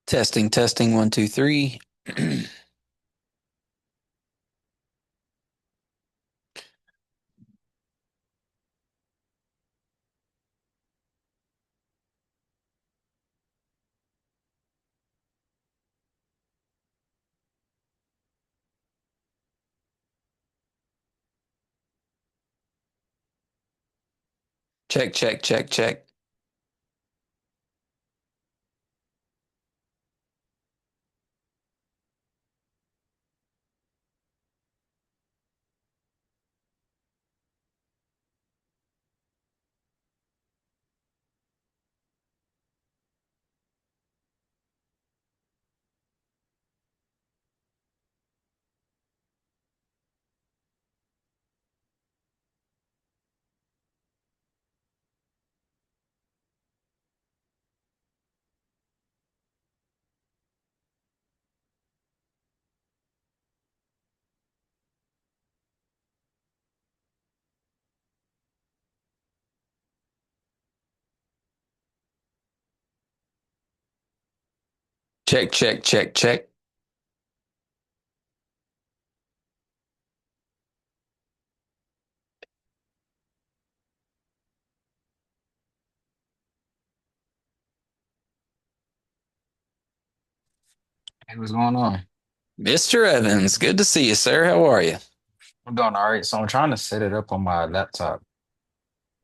Testing, testing, one, two, three. Check, check, check, check. Check, check, check, check. Hey, what's going on? Mr. Evans, good to see you, sir. How are you? I'm doing all right. So I'm trying to set it up on my laptop,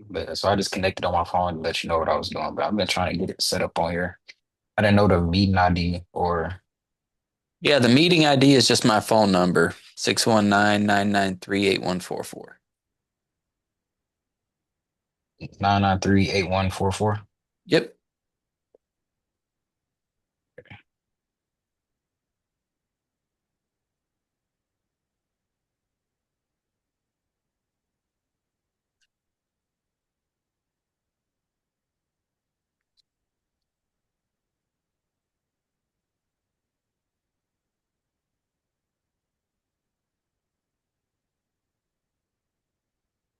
but so I just connected on my phone to let you know what I was doing. But I've been trying to get it set up on here. I didn't know the meeting ID or Yeah, the meeting ID is just my phone number, 619-993-8144. 993-8144. Yep.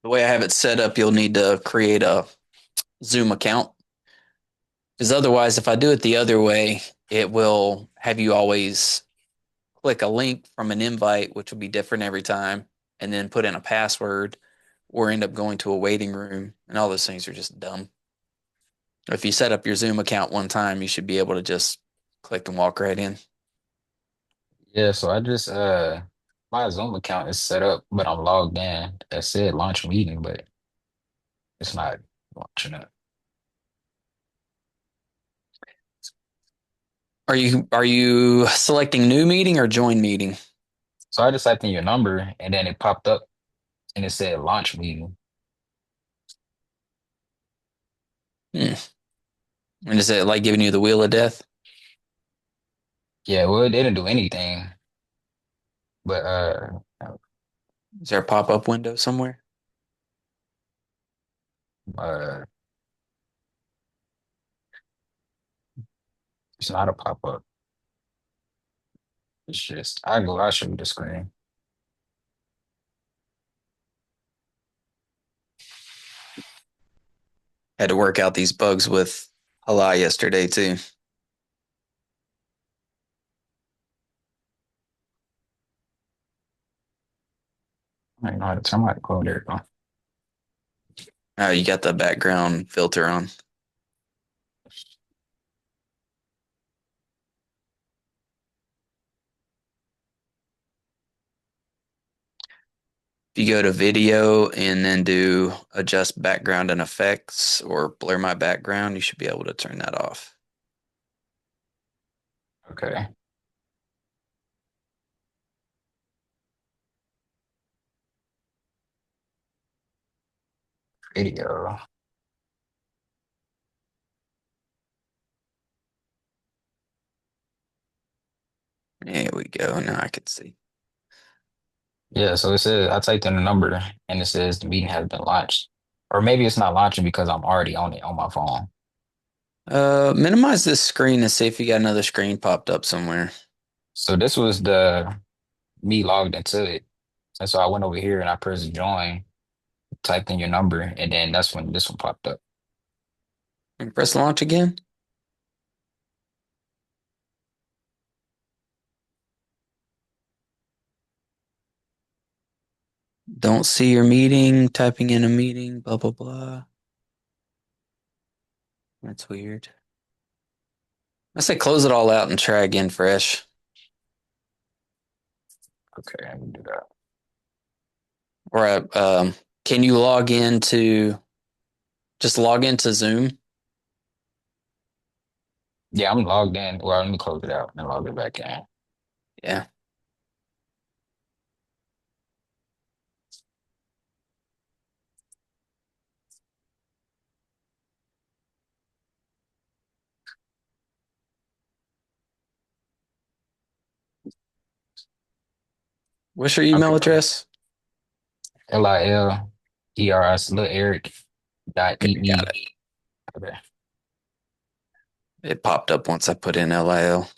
The way I have it set up, you'll need to create a Zoom account. Because otherwise, if I do it the other way, it will have you always click a link from an invite, which will be different every time, and then put in a password or end up going to a waiting room. And all those things are just dumb. If you set up your Zoom account one time, you should be able to just click and walk right in. Yeah, so I just my Zoom account is set up, but I'm logged in. That said launch meeting, but it's not launching up. Are you selecting new meeting or join meeting? So I just typed in your number and then it popped up and it said launch meeting. Hmm. And is it like giving you the wheel of death? Yeah, well, it didn't do anything, but Is there a pop up window somewhere? uh it's not a pop-up. It's just I'll show you the screen. Had to work out these bugs with Hala yesterday too. I don't know how to turn my code there. You go. Oh, you got the background filter on. If you go to video and then do adjust background and effects or blur my background, you should be able to turn that off. Okay. Video. There we go. Now I can see. Yeah, so it says I typed in the number and it says the meeting has been launched. Or maybe it's not launching because I'm already on it on my phone. Minimize this screen and see if you got another screen popped up somewhere. So this was the me logged into it. And so I went over here and I pressed join, typed in your number, and then that's when this one popped up. And press launch again. Don't see your meeting, typing in a meeting, blah, blah, blah. That's weird. I say close it all out and try again fresh. Okay, let me do that. Or can you log into just log into Zoom? Yeah, I'm logged in. Well, let me close it out and log it back in. Yeah. What's your email Okay. address? LILERS Lil Eric dot Okay, got EE. it. Okay. It popped up once I put in LIL.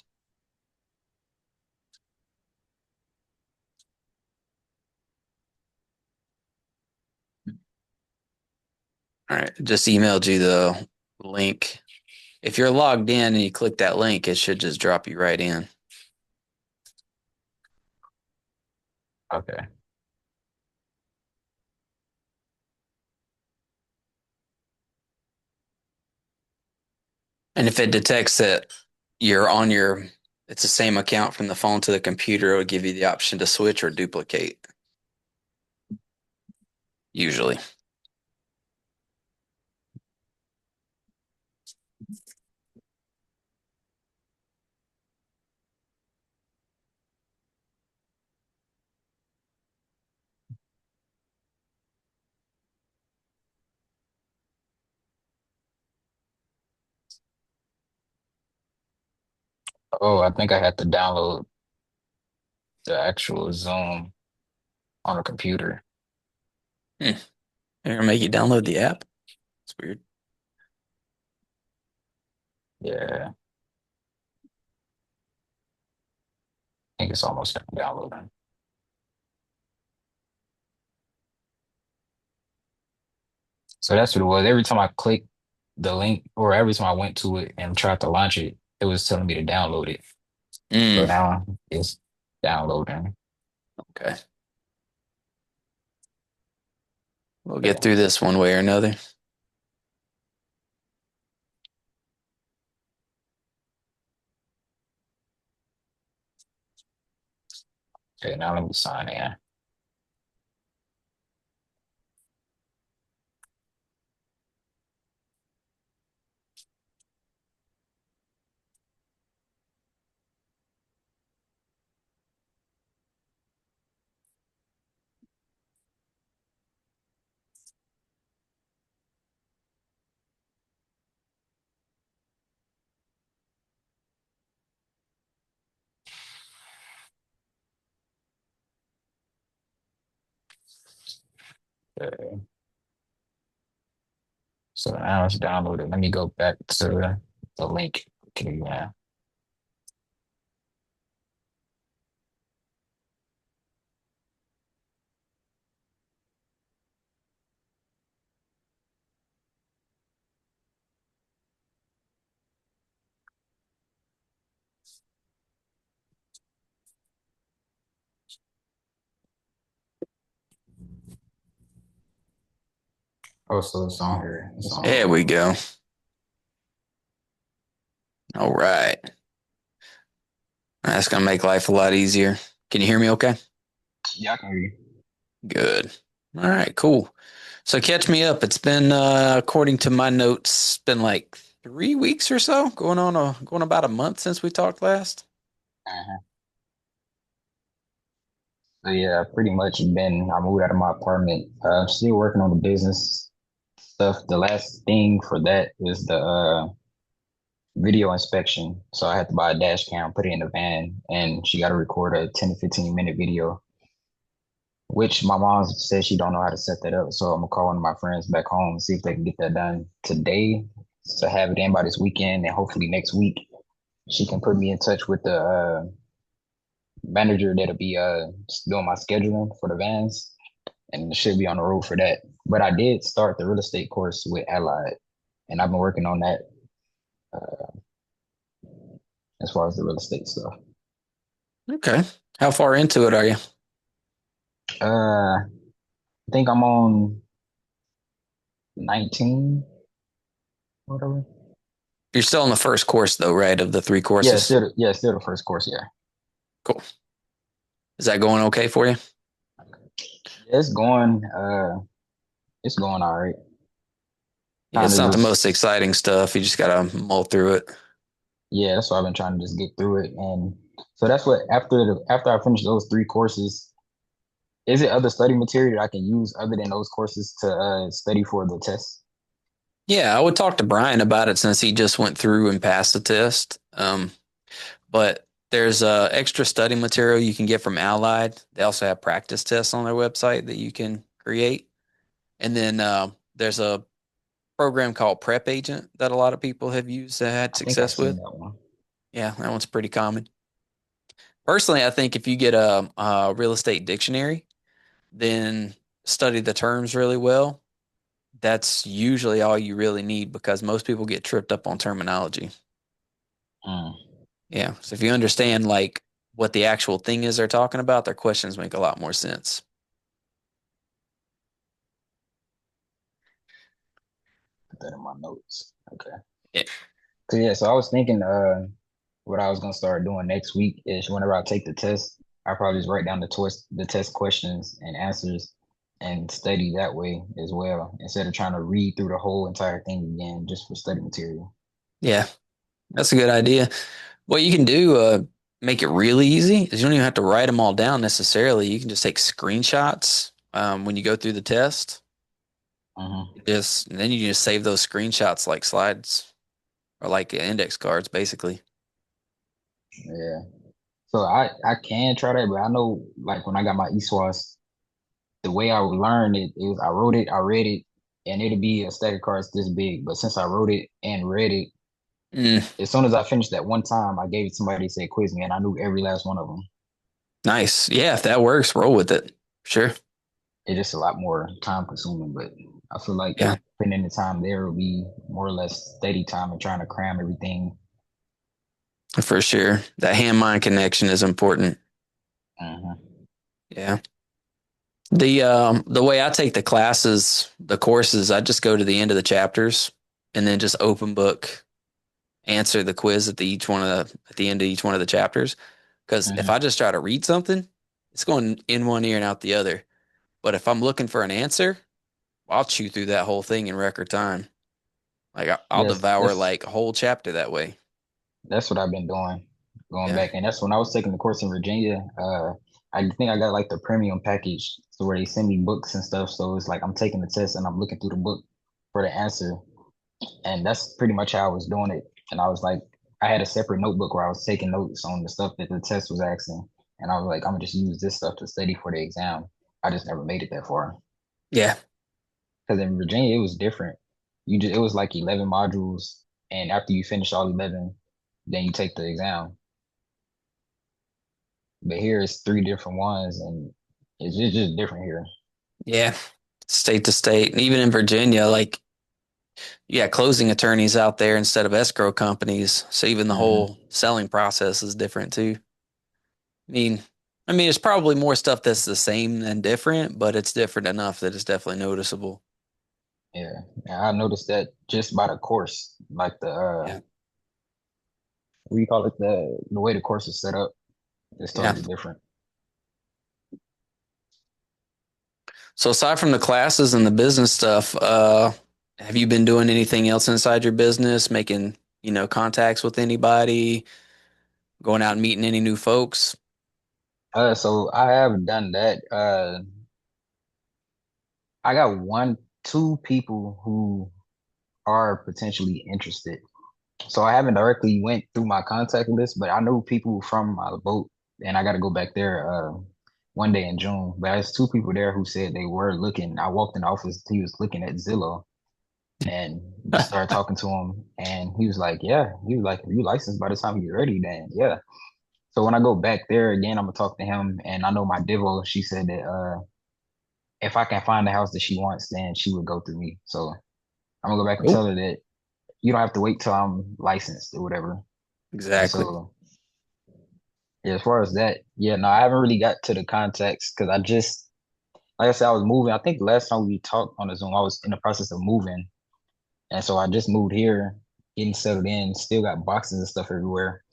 All right, just emailed you the link. If you're logged in and you click that link, it should just drop you right in. Okay. And if it detects that you're on it's the same account from the phone to the computer, it'll give you the option to switch or duplicate, usually. Oh, I think I had to download the actual Zoom on a computer. Hmm. They're gonna make you download the app. It's weird. Yeah, I think it's almost done downloading. So that's what it was. Every time I clicked the link or every time I went to it and tried to launch it, it was telling me to download it. So Mm, now it's downloading. okay. We'll get through this one way or another. Okay, now let me sign in. Okay. So now it's downloaded. Let me go back to the link. Okay, yeah. Oh, so it's on here. It's on. There we go. All right. That's gonna make life a lot easier. Can you hear me okay? Yeah, I can hear you. Good. All right, cool. So catch me up. It's been according to my notes, it's been like 3 weeks or so, going about a month since we talked last. Uh-huh. So yeah, pretty much I moved out of my apartment. Still working on the business stuff. The last thing for that is the video inspection. So I had to buy a dash cam, put it in the van, and she got to record a 10 to 15 minute video, which my mom said she don't know how to set that up. So I'm gonna call one of my friends back home and see if they can get that done today to have it in by this weekend, and hopefully next week she can put me in touch with the manager that'll be doing my scheduling for the vans, and should be on the road for that. But I did start the real estate course with Allied, and I've been working on that uh, as far as the real estate stuff. Okay. How far into it are you? Uh, think I'm on 19, whatever. You're still in the first course though, right? Of the three Yeah, courses. still the first course. Yeah, Cool. Is that going okay for you? yeah, it's going all right. Yeah, Kind it's of not the just most exciting stuff. You just gotta mull through it. yeah, that's why I've been trying to just get through it. And so that's what after I finish those three courses, is it other study material that I can use other than those courses to study for the test? Yeah, I would talk to Brian about it since he just went through and passed the test. But there's extra study material you can get from Allied. They also have practice tests on their website that you can create. And then there's a program called Prep Agent that a lot of people have used that had I think I've success seen with. that one. Yeah, that one's pretty common. Personally, I think if you get a real estate dictionary, then study the terms really well. That's usually all you really need because most people get tripped up on terminology. Mm. Yeah. So if you understand like what the actual thing is they're talking about, their questions make a lot more sense. Put that in my notes. Okay. Yeah. So yeah, so I was thinking what I was gonna start doing next week is whenever I take the test, I probably just write down the test questions and answers and study that way as well, instead of trying to read through the whole entire thing again just for study material. Yeah. That's a good idea. What you can do, make it really easy is you don't even have to write them all down necessarily. You can just take screenshots when you go through the test. Hmm. Just and then you just save those screenshots like slides or like index cards, basically. Yeah. So I can try that, but I know like when I got my eSWAS, the way I learned it is I wrote it, I read it, and it'd be a stack of cards this big. But since I wrote it and read it, Mm, as soon as I finished that one time, I gave it to somebody to say quiz me, and I knew every last one of them. nice. Yeah, if that works, roll with it. Sure. It's just a lot more time consuming, but I feel like Yeah, putting in the time there will be more or less steady time and trying to cram everything. for sure. That hand-mind connection is important. Hmm. Yeah. The way I take the classes, the courses, I just go to the end of the chapters and then just open book answer the quiz at the end of each one of the chapters. Because if I Hmm. just try to read something, it's going in one ear and out the other. But if I'm looking for an answer, I'll chew through that whole thing in record time. Like I'll Yes, devour like a whole chapter that way. that's what I've been doing, going Yeah, back, and that's when I was taking the course in Virginia. I think I got like the premium package, so where they send me books and stuff. So it's like I'm taking the test and I'm looking through the book for the answer, and that's pretty much how I was doing it. And I was like, I had a separate notebook where I was taking notes on the stuff that the test was asking, and I was like, I'm gonna just use this stuff to study for the exam. I just never made it that far yeah, because in Virginia it was different. It was like 11 modules, and after you finish all 11, then you take the exam. But here it's three different ones, and it's just different here. yeah. State to state, and even in Virginia, like yeah, closing attorneys out there instead of escrow companies. So even the Hmm. whole selling process is different too. I mean, it's probably more stuff that's the same than different, but it's different enough that it's definitely noticeable. Yeah, and I noticed that just by the course, like the Yeah, what do you call it, the way the course is set up, it's yeah. totally different. So aside from the classes and the business stuff, have you been doing anything else inside your business, making, contacts with anybody, going out and meeting any new folks? So I have done that. I got two people who are potentially interested. So I haven't directly went through my contact list, but I know people from my boat, and I got to go back there one day in June. But there's two people there who said they were looking. I walked in the office, he was looking at Zillow, and just started talking to him, and he was like, "Yeah," he was like, "If you licensed by the time you're ready, then yeah." So when I go back there again, I'm gonna talk to him, and I know my Divo. She said that if I can find the house that she wants, then she would go through me. So I'm gonna go back and Oh, tell her that you don't have to wait till I'm licensed or whatever. And exactly. so, yeah, as far as that, yeah, no, I haven't really got to the contacts because I just like I said, I was moving. I think the last time we talked on the Zoom, I was in the process of moving. And so I just moved here, getting settled in, still got boxes and stuff everywhere.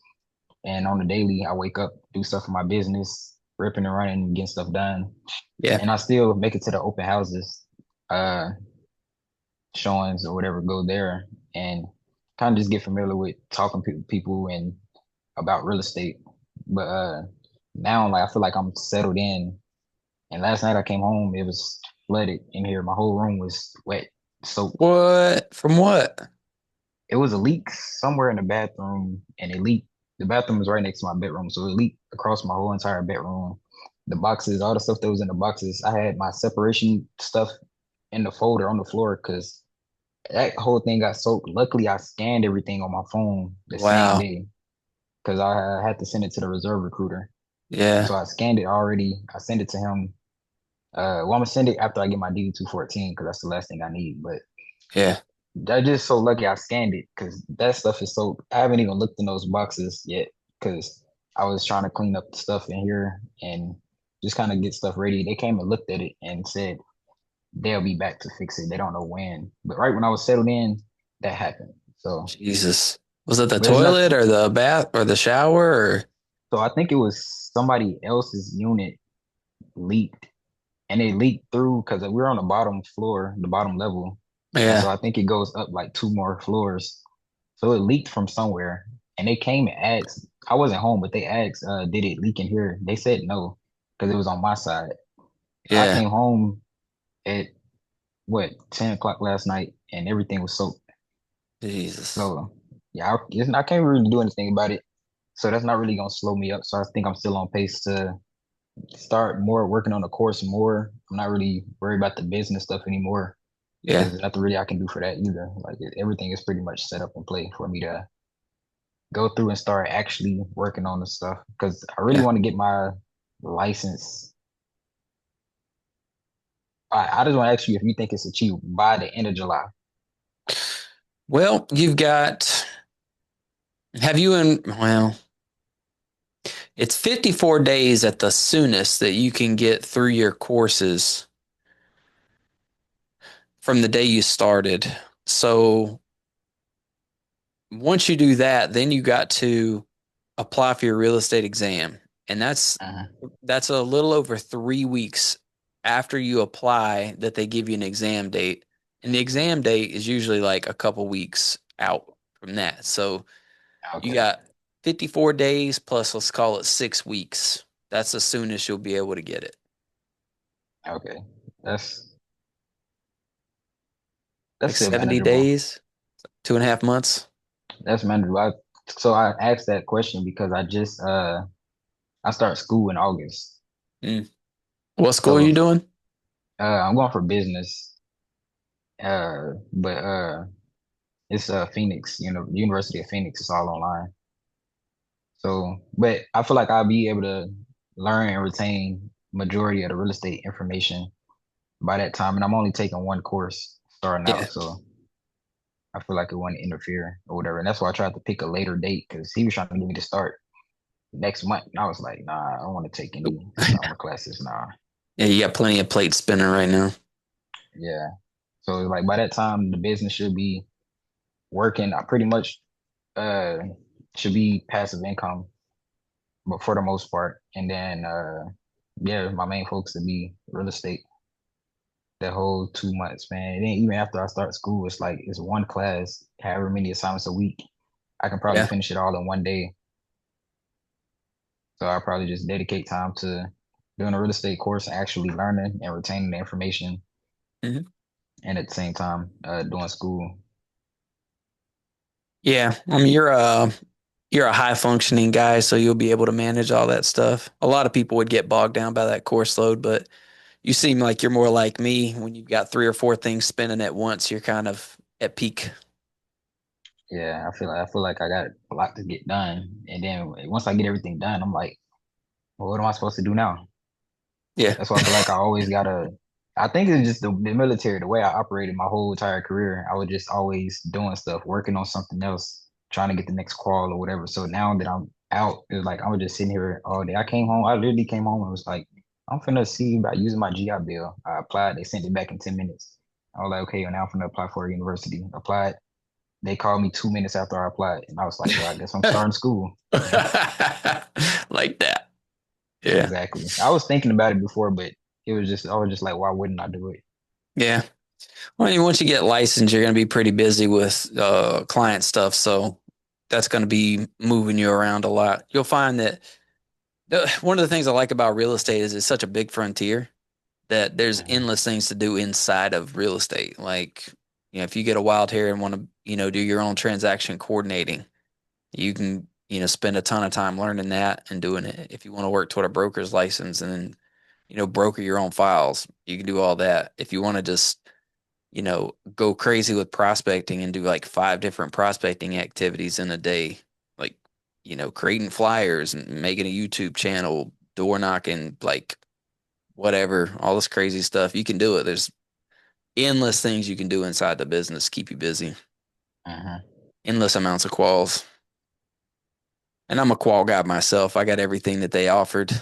And on the daily, I wake up, do stuff for my business, ripping and running, getting stuff done. Yeah. And I still make it to the open houses, uh, showings or whatever, go there and kind of just get familiar with talking to people and about real estate. But now like I feel like I'm settled in. And last night I came home, it was flooded in here. My whole room was wet, soaked. What? From what? It was a leak somewhere in the bathroom, and it leaked. The bathroom was right next to my bedroom, so it leaked across my whole entire bedroom. The boxes, all the stuff that was in the boxes, I had my separation stuff in the folder on the floor because that whole thing got soaked. Luckily, I scanned everything on my phone the same Wow. day because I had to send it to the reserve recruiter. Yeah. So I scanned it already. I sent it to him. Well, I'm gonna send it after I get my DD 214 because that's the last thing I need. But Yeah. I just so lucky I scanned it because that stuff is so. I haven't even looked in those boxes yet because I was trying to clean up the stuff in here and just kind of get stuff ready. They came and looked at it and said they'll be back to fix it. They don't know when, but right when I was settled in, that happened. So, Jesus. Was it the but it's not. toilet or the bath or the shower or So I think it was somebody else's unit leaked, and it leaked through because we were on the bottom floor, the bottom level, and so yeah. I think it goes up like two more floors. So it leaked from somewhere, and they came and asked. I wasn't home, but they asked, "Did it leak in here?" They said no, because it was on my side. I Yeah. came home at what 10 o'clock last night, and everything was soaked. Jesus. So yeah, I can't really do anything about it. So that's not really gonna slow me up. So I think I'm still on pace to start more working on the course more. I'm not really worried about the business stuff anymore Yeah. because there's nothing really I can do for that either. Like everything is pretty much set up and play for me to go through and start actually working on the stuff because I really Yeah. want to get my license. I just want to ask you if you think it's achieved by the end of July. Well, you've got have you in well, it's 54 days at the soonest that you can get through your courses from the day you started. So once you do that, then you got to apply for your real estate exam. And Uh-huh. that's a little over 3 weeks after you apply that they give you an exam date. And the exam date is usually like a couple weeks out from that. So you Okay. got 54 days plus, let's call it 6 weeks. That's the soonest you'll be able to get it. Okay. That's Like still 70 manageable. days, 2.5 months. That's manageable. So I asked that question because I start school in August. Mm. What school are you So doing? I'm going for business. But it's Phoenix, University of Phoenix. It's all online. So, but I feel like I'll be able to learn and retain majority of the real estate information by that time. And I'm only taking one course starting Yeah. out, so I feel like it wouldn't interfere or whatever. And that's why I tried to pick a later date because he was trying to get me to start next month. And I was like, nah, I don't want to take any summer classes. Nah. Yeah, you got plenty of plates spinning right now. Yeah. So like by that time the business should be working. I pretty much uh should be passive income, but for the most part. And then yeah, my main focus would be real estate that whole 2 months, man. And then even after I start school, it's like it's one class, however many assignments a week. I can probably Yeah. finish it all in one day. So I'll probably just dedicate time to doing a real estate course and actually learning and retaining the information Mhm. and at the same time doing school. Yeah. I mean, you're a high functioning guy, so you'll be able to manage all that stuff. A lot of people would get bogged down by that course load, but you seem like you're more like me. When you've got three or four things spinning at once, you're kind of at peak. Yeah, I feel like I got a lot to get done. And then once I get everything done, I'm like, well, what am I supposed to do now? Yeah. That's why I feel like I always gotta. I think it's just the military, the way I operated my whole entire career. I was just always doing stuff, working on something else, trying to get the next call or whatever. So now that I'm out, it's like I was just sitting here all day. I came home. I literally came home and was like, I'm finna see about using my GI Bill. I applied. They sent it back in 10 minutes. I was like, okay, well, now I'm finna apply for a university. Applied. They called me 2 minutes after I applied, and I was like, well, I guess I'm starting school. Like that. Yeah. Exactly. I was thinking about it before, but I was just like, why wouldn't I do it? Yeah. Well, once you get licensed, you're going to be pretty busy with client stuff. So that's going to be moving you around a lot. You'll find that one of the things I like about real estate is it's such a big frontier that there's Mhm. endless things to do inside of real estate. Like, if you get a wild hair and want to, do your own transaction coordinating, you can, spend a ton of time learning that and doing it. If you want to work toward a broker's license and then, broker your own files, you can do all that. If you want to just, go crazy with prospecting and do like five different prospecting activities in a day, like, creating flyers and making a YouTube channel, door knocking, like whatever, all this crazy stuff. You can do it. There's endless things you can do inside the business, keep you busy, Mhm. endless amounts of quals. And I'm a qual guy myself. I got everything that they offered.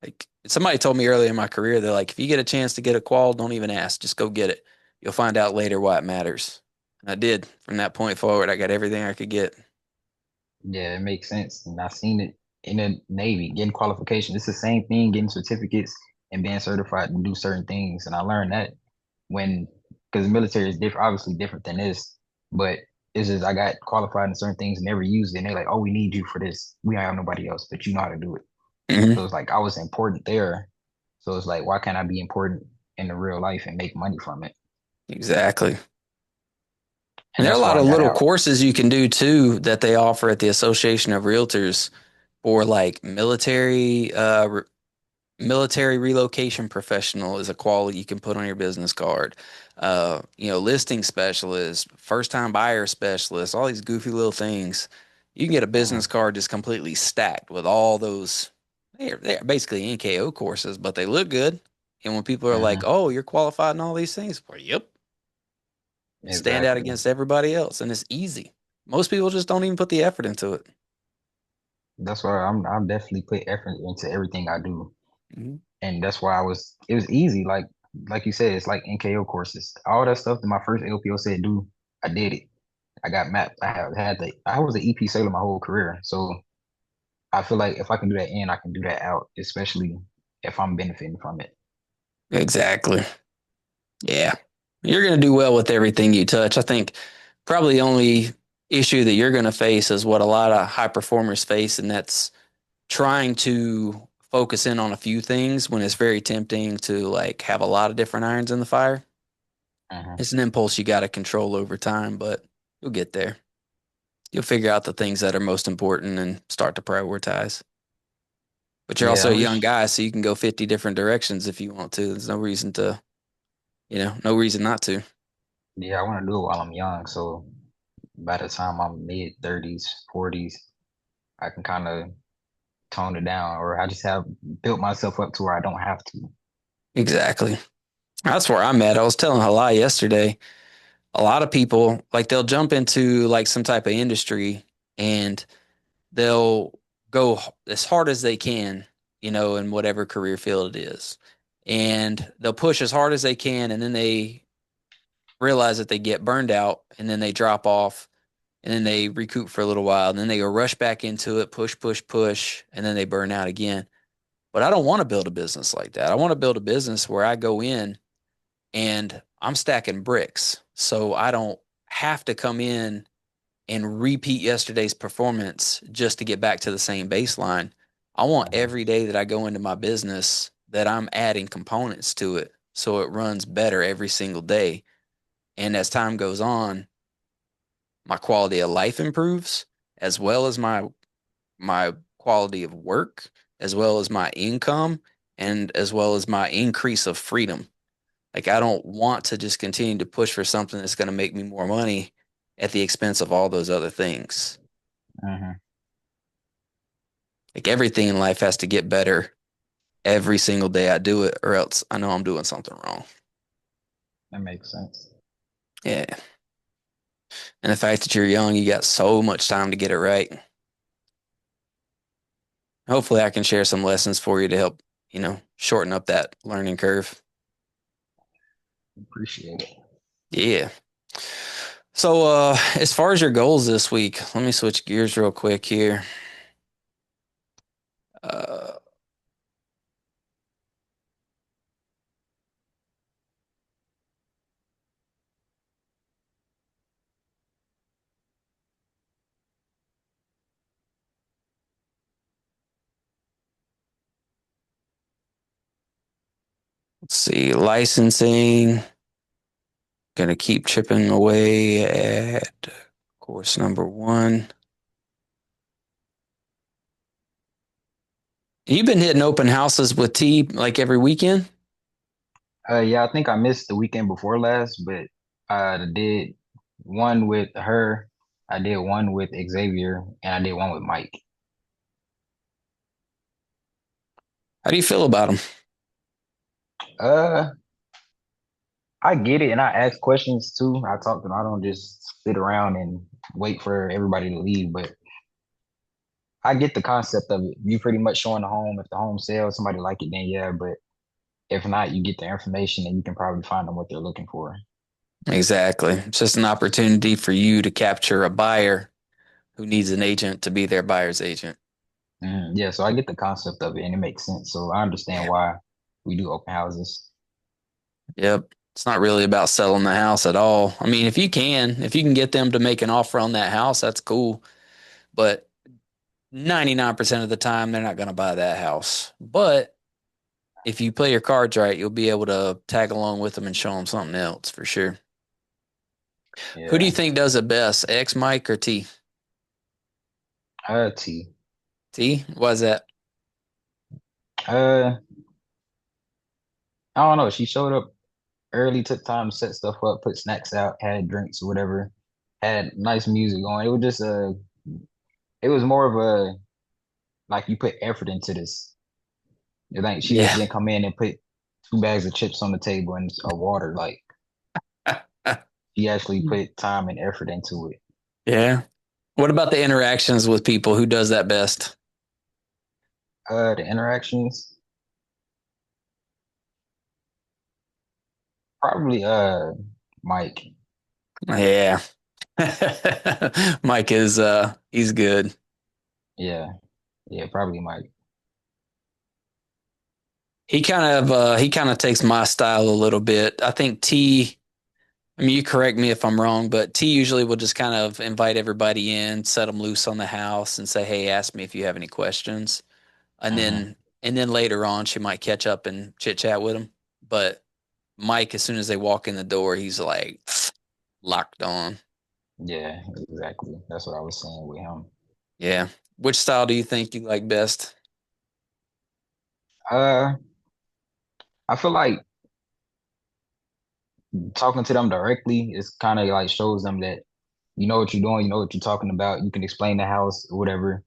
Like somebody told me early in my career, they're like, if you get a chance to get a qual, don't even ask. Just go get it. You'll find out later why it matters. And I did. From that point forward, I got everything I could get. Yeah, it makes sense. And I've seen it in the Navy, getting qualification. It's the same thing, getting certificates and being certified to do certain things. And I learned that when, because the military is different, obviously different than this, but it's just I got qualified in certain things and never used it. And they're like, oh, we need you for this. We don't have nobody else, but you know how to do it. So Hmm. it's like I was important there. So it's like, why can't I be important in the real life and make money from it? Exactly. And And there are a that's lot why I of got little out. courses you can do too that they offer at the Association of Realtors for like military relocation professional is a quality you can put on your business card. Listing specialist, first time buyer specialist, all these goofy little things. You can get a business Mhm. card just completely stacked with all those. They're basically NKO courses, but they look good. And when people are like, Mhm. "Oh, you're qualified in all these things," well, yep, stand out Exactly. against everybody else, and it's easy. Most people just don't even put the effort into it. That's why I'm definitely put effort into everything I do. Mhm. And that's why it was easy. Like you said, it's like NKO courses. All that stuff that my first LPO said do, I did it. I got mapped. I was an EP sailor my whole career. So I feel like if I can do that in, I can do that out, especially if I'm benefiting from it. Exactly. Yeah. You're going to do well with everything you touch. I think probably the only issue that you're going to face is what a lot of high performers face, and that's trying to focus in on a few things when it's very tempting to like have a lot of different irons in the fire. Hmm. It's an impulse you got to control over time, but you'll get there. You'll figure out the things that are most important and start to prioritize. But you're Yeah, also a I'm young just guy, so you can go 50 different directions if you want to. There's no reason to, no reason not to. yeah, I want to do it while I'm young. So by the time I'm mid 30s, 40s, I can kind of tone it down, or I just have built myself up to where I don't have to. Exactly. That's where I'm at. I was telling Halai yesterday, a lot of people like they'll jump into like some type of industry and they'll go as hard as they can, in whatever career field it is. And they'll push as hard as they can and then they realize that they get burned out and then they drop off and then they recoup for a little while and then they go rush back into it, push, push, push, and then they burn out again. But I don't want to build a business like that. I want to build a business where I go in and I'm stacking bricks. So I don't have to come in and repeat yesterday's performance just to get back to the same baseline. I want Hmm. every day that I go into my business that I'm adding components to it so it runs better every single day. And as time goes on, my quality of life improves as well as my quality of work, as well as my income, and as well as my increase of freedom. Like I don't want to just continue to push for something that's going to make me more money at the expense of all those other things. Hmm. Like everything in life has to get better every single day I do it, or else I know I'm doing something wrong. That makes sense. Yeah. And the fact that you're young, you got so much time to get it right. Hopefully I can share some lessons for you to help, shorten up that learning curve. Appreciate it. Yeah. So, as far as your goals this week, let me switch gears real quick here. Uh, let's see, licensing. Gonna keep chipping away at course number one. You've been hitting open houses with T like every weekend? Yeah, I think I missed the weekend before last, but I did one with her. I did one with Xavier, and I did one with Mike. How do you feel about them? Uh, I get it, and I ask questions too. I talk to them. I don't just sit around and wait for everybody to leave, but I get the concept of it. You pretty much showing the home. If the home sells, somebody like it, then yeah. But if not, you get the information, and you can probably find them what they're looking for. Exactly. It's just an opportunity for you to capture a buyer who needs an agent to be their buyer's agent. Yeah, so I get the concept of it, and it makes sense. So I understand why we do open houses. Yep. It's not really about selling the house at all. I mean, if you can get them to make an offer on that house, that's cool. But 99% of the time, they're not going to buy that house. But if you play your cards right, you'll be able to tag along with them and show them something else for sure. Who do you Yeah. think does it best, X, Mike, or T? T. T? Why is that? Uh, I don't know. She showed up early, took time to set stuff up, put snacks out, had drinks or whatever, had nice music going. It was just it was more of a like you put effort into this. It's like she just Yeah. didn't come in and put 2 bags of chips on the table and a water. Like she actually put time and effort into it. Yeah. What about the interactions with people? Who does that best? The interactions, probably Mike. Yeah. Mike is he's good. Yeah, yeah, probably Mike. He kind of takes my style a little bit. I think T, I mean you correct me if I'm wrong, but T usually will just kind of invite everybody in, set them loose on the house and say, "Hey, ask me if you have any questions." And Hmm. then later on she might catch up and chit chat with them. But Mike, as soon as they walk in the door, he's like locked on. Yeah, exactly. That's what I was saying with him. Yeah. Which style do you think you like best? Uh, I feel like talking to them directly is kind of like shows them that you know what you're doing, you know what you're talking about. You can explain the house or whatever,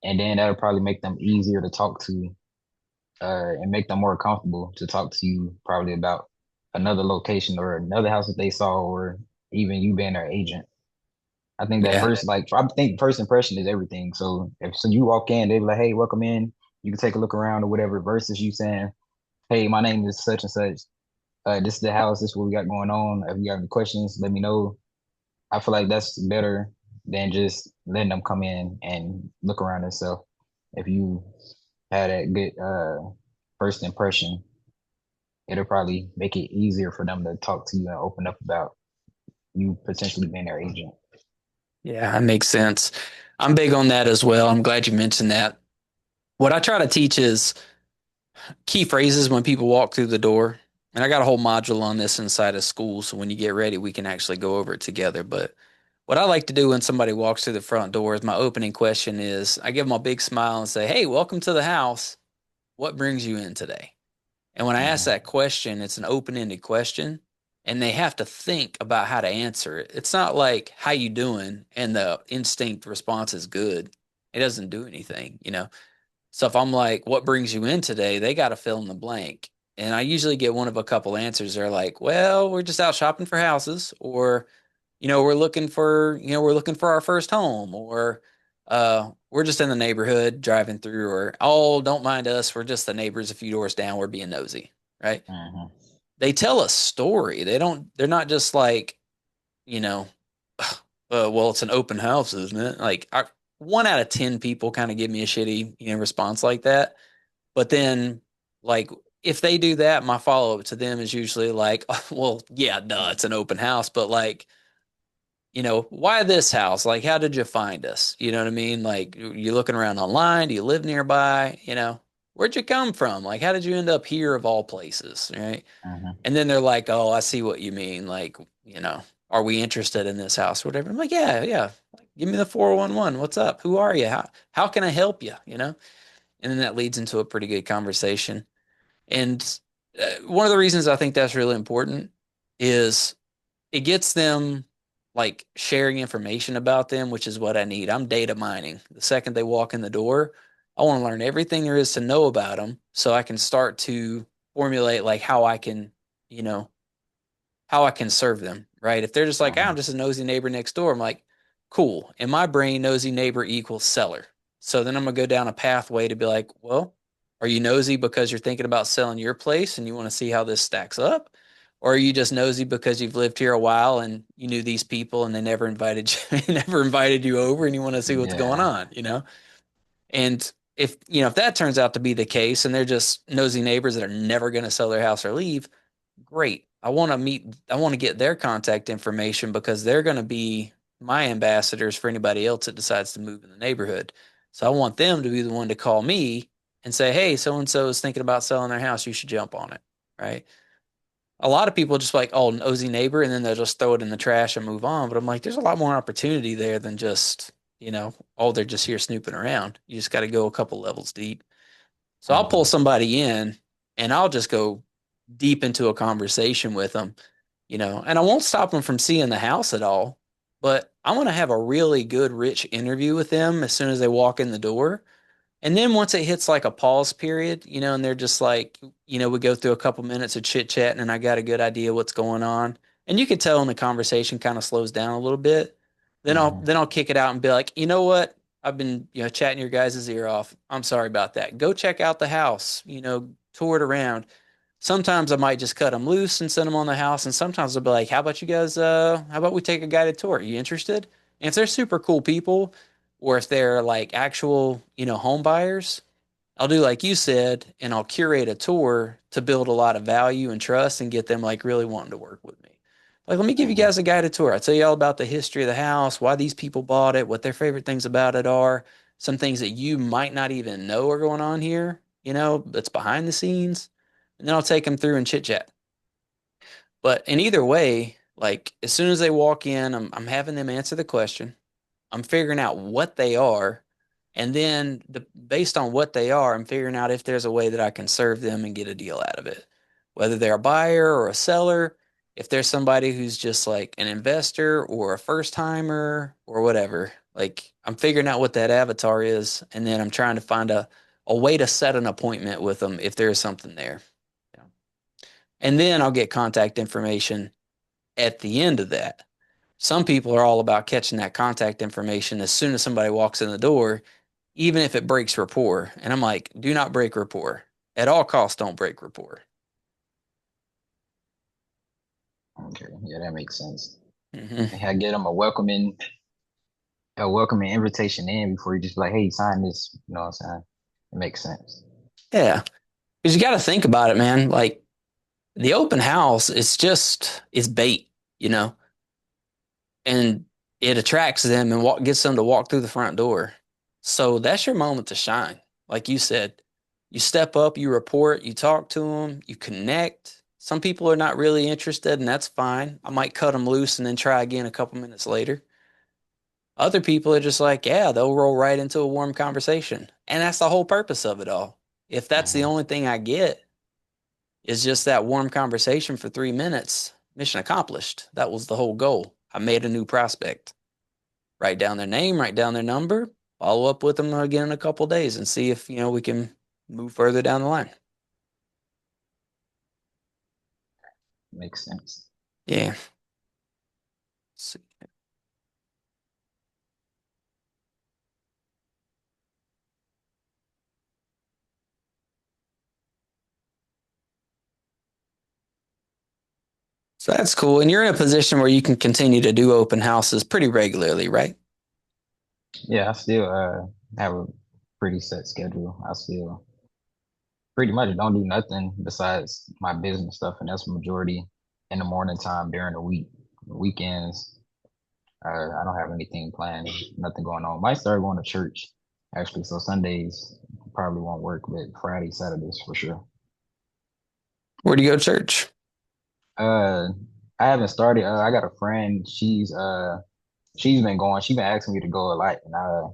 and then that'll probably make them easier to talk to, and make them more comfortable to talk to you probably about another location or another house that they saw, or even you being their agent. I think that Yeah. first, like, I think first impression is everything. So if so you walk in, they be like, "Hey, welcome in. You can take a look around or whatever." Versus you saying, "Hey, my name is such and such. This is the house. This is what we got going on. If you got any questions, let me know." I feel like that's better than just letting them come in and look around themselves. If you had a good first impression, it'll probably make it easier for them to talk to you and open up about you potentially being their agent. Yeah, that makes sense. I'm big on that as well. I'm glad you mentioned that. What I try to teach is key phrases when people walk through the door. And I got a whole module on this inside of school. So when you get ready, we can actually go over it together. But what I like to do when somebody walks through the front door is my opening question is I give them a big smile and say, "Hey, welcome to the house. What brings you in today?" And when I ask Hmm. that question, it's an open-ended question and they have to think about how to answer it. It's not like how you doing and the instinct response is good. It doesn't do anything, you know. So if I'm like, "What brings you in today?" they got to fill in the blank. And I usually get one of a couple answers. They're like, "Well, we're just out shopping for houses," or we're looking for our first home," or we're just in the neighborhood driving through, or, oh, don't mind us. We're just the neighbors a few doors down. We're being nosy, right? Mm-hmm. They tell a story. They're not just like, you know, well, it's an open house, isn't it? Like, 1 out of 10 people kind of give me a shitty, response like that. But then, like, if they do that, my follow up to them is usually like, oh, well, yeah, duh, it's an open house, but like, why this house? Like, how did you find us? You know what I mean? Like, you looking around online? Do you live nearby? Where'd you come from? Like, how did you end up here of all places? Right. Mm-hmm. And then they're like, oh, I see what you mean. Like, are we interested in this house or whatever? I'm like, yeah, yeah. Like, give me the 411. What's up? Who are you? How can I help you? And then that leads into a pretty good conversation. And one of the reasons I think that's really important is it gets them like sharing information about them, which is what I need. I'm data mining. The second they walk in the door, I want to learn everything there is to know about them so I can start to formulate like you know, how I can serve them, right? If they're just like, I'm Mm-hmm. just a nosy neighbor next door, I'm like, cool. In my brain, nosy neighbor equals seller. So then I'm gonna go down a pathway to be like, well, are you nosy because you're thinking about selling your place and you want to see how this stacks up? Or are you just nosy because you've lived here a while and you knew these people and they never invited you, never invited you over and you want to see what's going Yeah. on? And if that turns out to be the case and they're just nosy neighbors that are never going to sell their house or leave, great. I want to get their contact information because they're going to be my ambassadors for anybody else that decides to move in the neighborhood. So I want them to be the one to call me and say, hey, so and so is thinking about selling their house. You should jump on it. Right. A lot of people just like, oh, nosy neighbor, and then they'll just throw it in the trash and move on. But I'm like, there's a lot more opportunity there than just, oh, they're just here snooping around. You just got to go a couple levels deep. So I'll pull Mm-hmm. somebody in and I'll just go deep into a conversation with them, and I won't stop them from seeing the house at all, but I want to have a really good, rich interview with them as soon as they walk in the door. And then once it hits like a pause period, and they're just like, we go through a couple minutes of chit chatting and I got a good idea what's going on. And you can tell when the conversation kind of slows down a little bit. Then I'll Mm-hmm. then I'll kick it out and be like, you know what? I've been, chatting your guys' ear off. I'm sorry about that. Go check out the house, tour it around. Sometimes I might just cut them loose and send them on the house. And sometimes I'll be like, how about you guys, how about we take a guided tour? Are you interested? And if they're super cool people, or if they're like actual, home buyers, I'll do like you said, and I'll curate a tour to build a lot of value and trust and get them like really wanting to work with me. Like, let me give you Mm-hmm. guys a guided tour. I'll tell you all about the history of the house, why these people bought it, what their favorite things about it are, some things that you might not even know are going on here, that's behind the scenes. And then I'll take them through and chit chat. But in either way, like as soon as they walk in, I'm having them answer the question. I'm figuring out what they are. And then based on what they are, I'm figuring out if there's a way that I can serve them and get a deal out of it. Whether they're a buyer or a seller, if there's somebody who's just like an investor or a first timer or whatever, like I'm figuring out what that avatar is. And then I'm trying to find a way to set an appointment with them if there's something there. Yeah. And then I'll get contact information at the end of that. Some people are all about catching that contact information as soon as somebody walks in the door, even if it breaks rapport. And I'm like, do not break rapport. At all costs, don't break rapport. Okay. Yeah, that makes sense. Hmm. And I get them a welcoming invitation in before you just be like, hey, sign this. You know what I'm saying? It makes sense. Yeah. Because you got to think about it, man. Like the open house, it's bait, you know, and it attracts them and gets them to walk through the front door. So that's your moment to shine. Like you said, you step up, you report, you talk to them, you connect. Some people are not really interested, and that's fine. I might cut them loose and then try again a couple minutes later. Other people are just like, yeah, they'll roll right into a warm conversation. And that's the whole purpose of it all. If that's the Mm-hmm. only thing I get is just that warm conversation for 3 minutes, mission accomplished. That was the whole goal. I made a new prospect. Write down their name, write down their number, follow up with them again in a couple of days and see if, we can move further down the line. Makes sense. Yeah. So that's cool. And you're in a position where you can continue to do open houses pretty regularly, right? Yeah, I still have a pretty set schedule. I still pretty much don't do nothing besides my business stuff, and that's majority in the morning time during the week. Weekends, I don't have anything planned, nothing going on. Might start going to church actually, so Sundays probably won't work, but Friday, Saturdays for sure. Where do you go to church? Uh, I haven't started. I got a friend. She's been going. She's been asking me to go a lot, and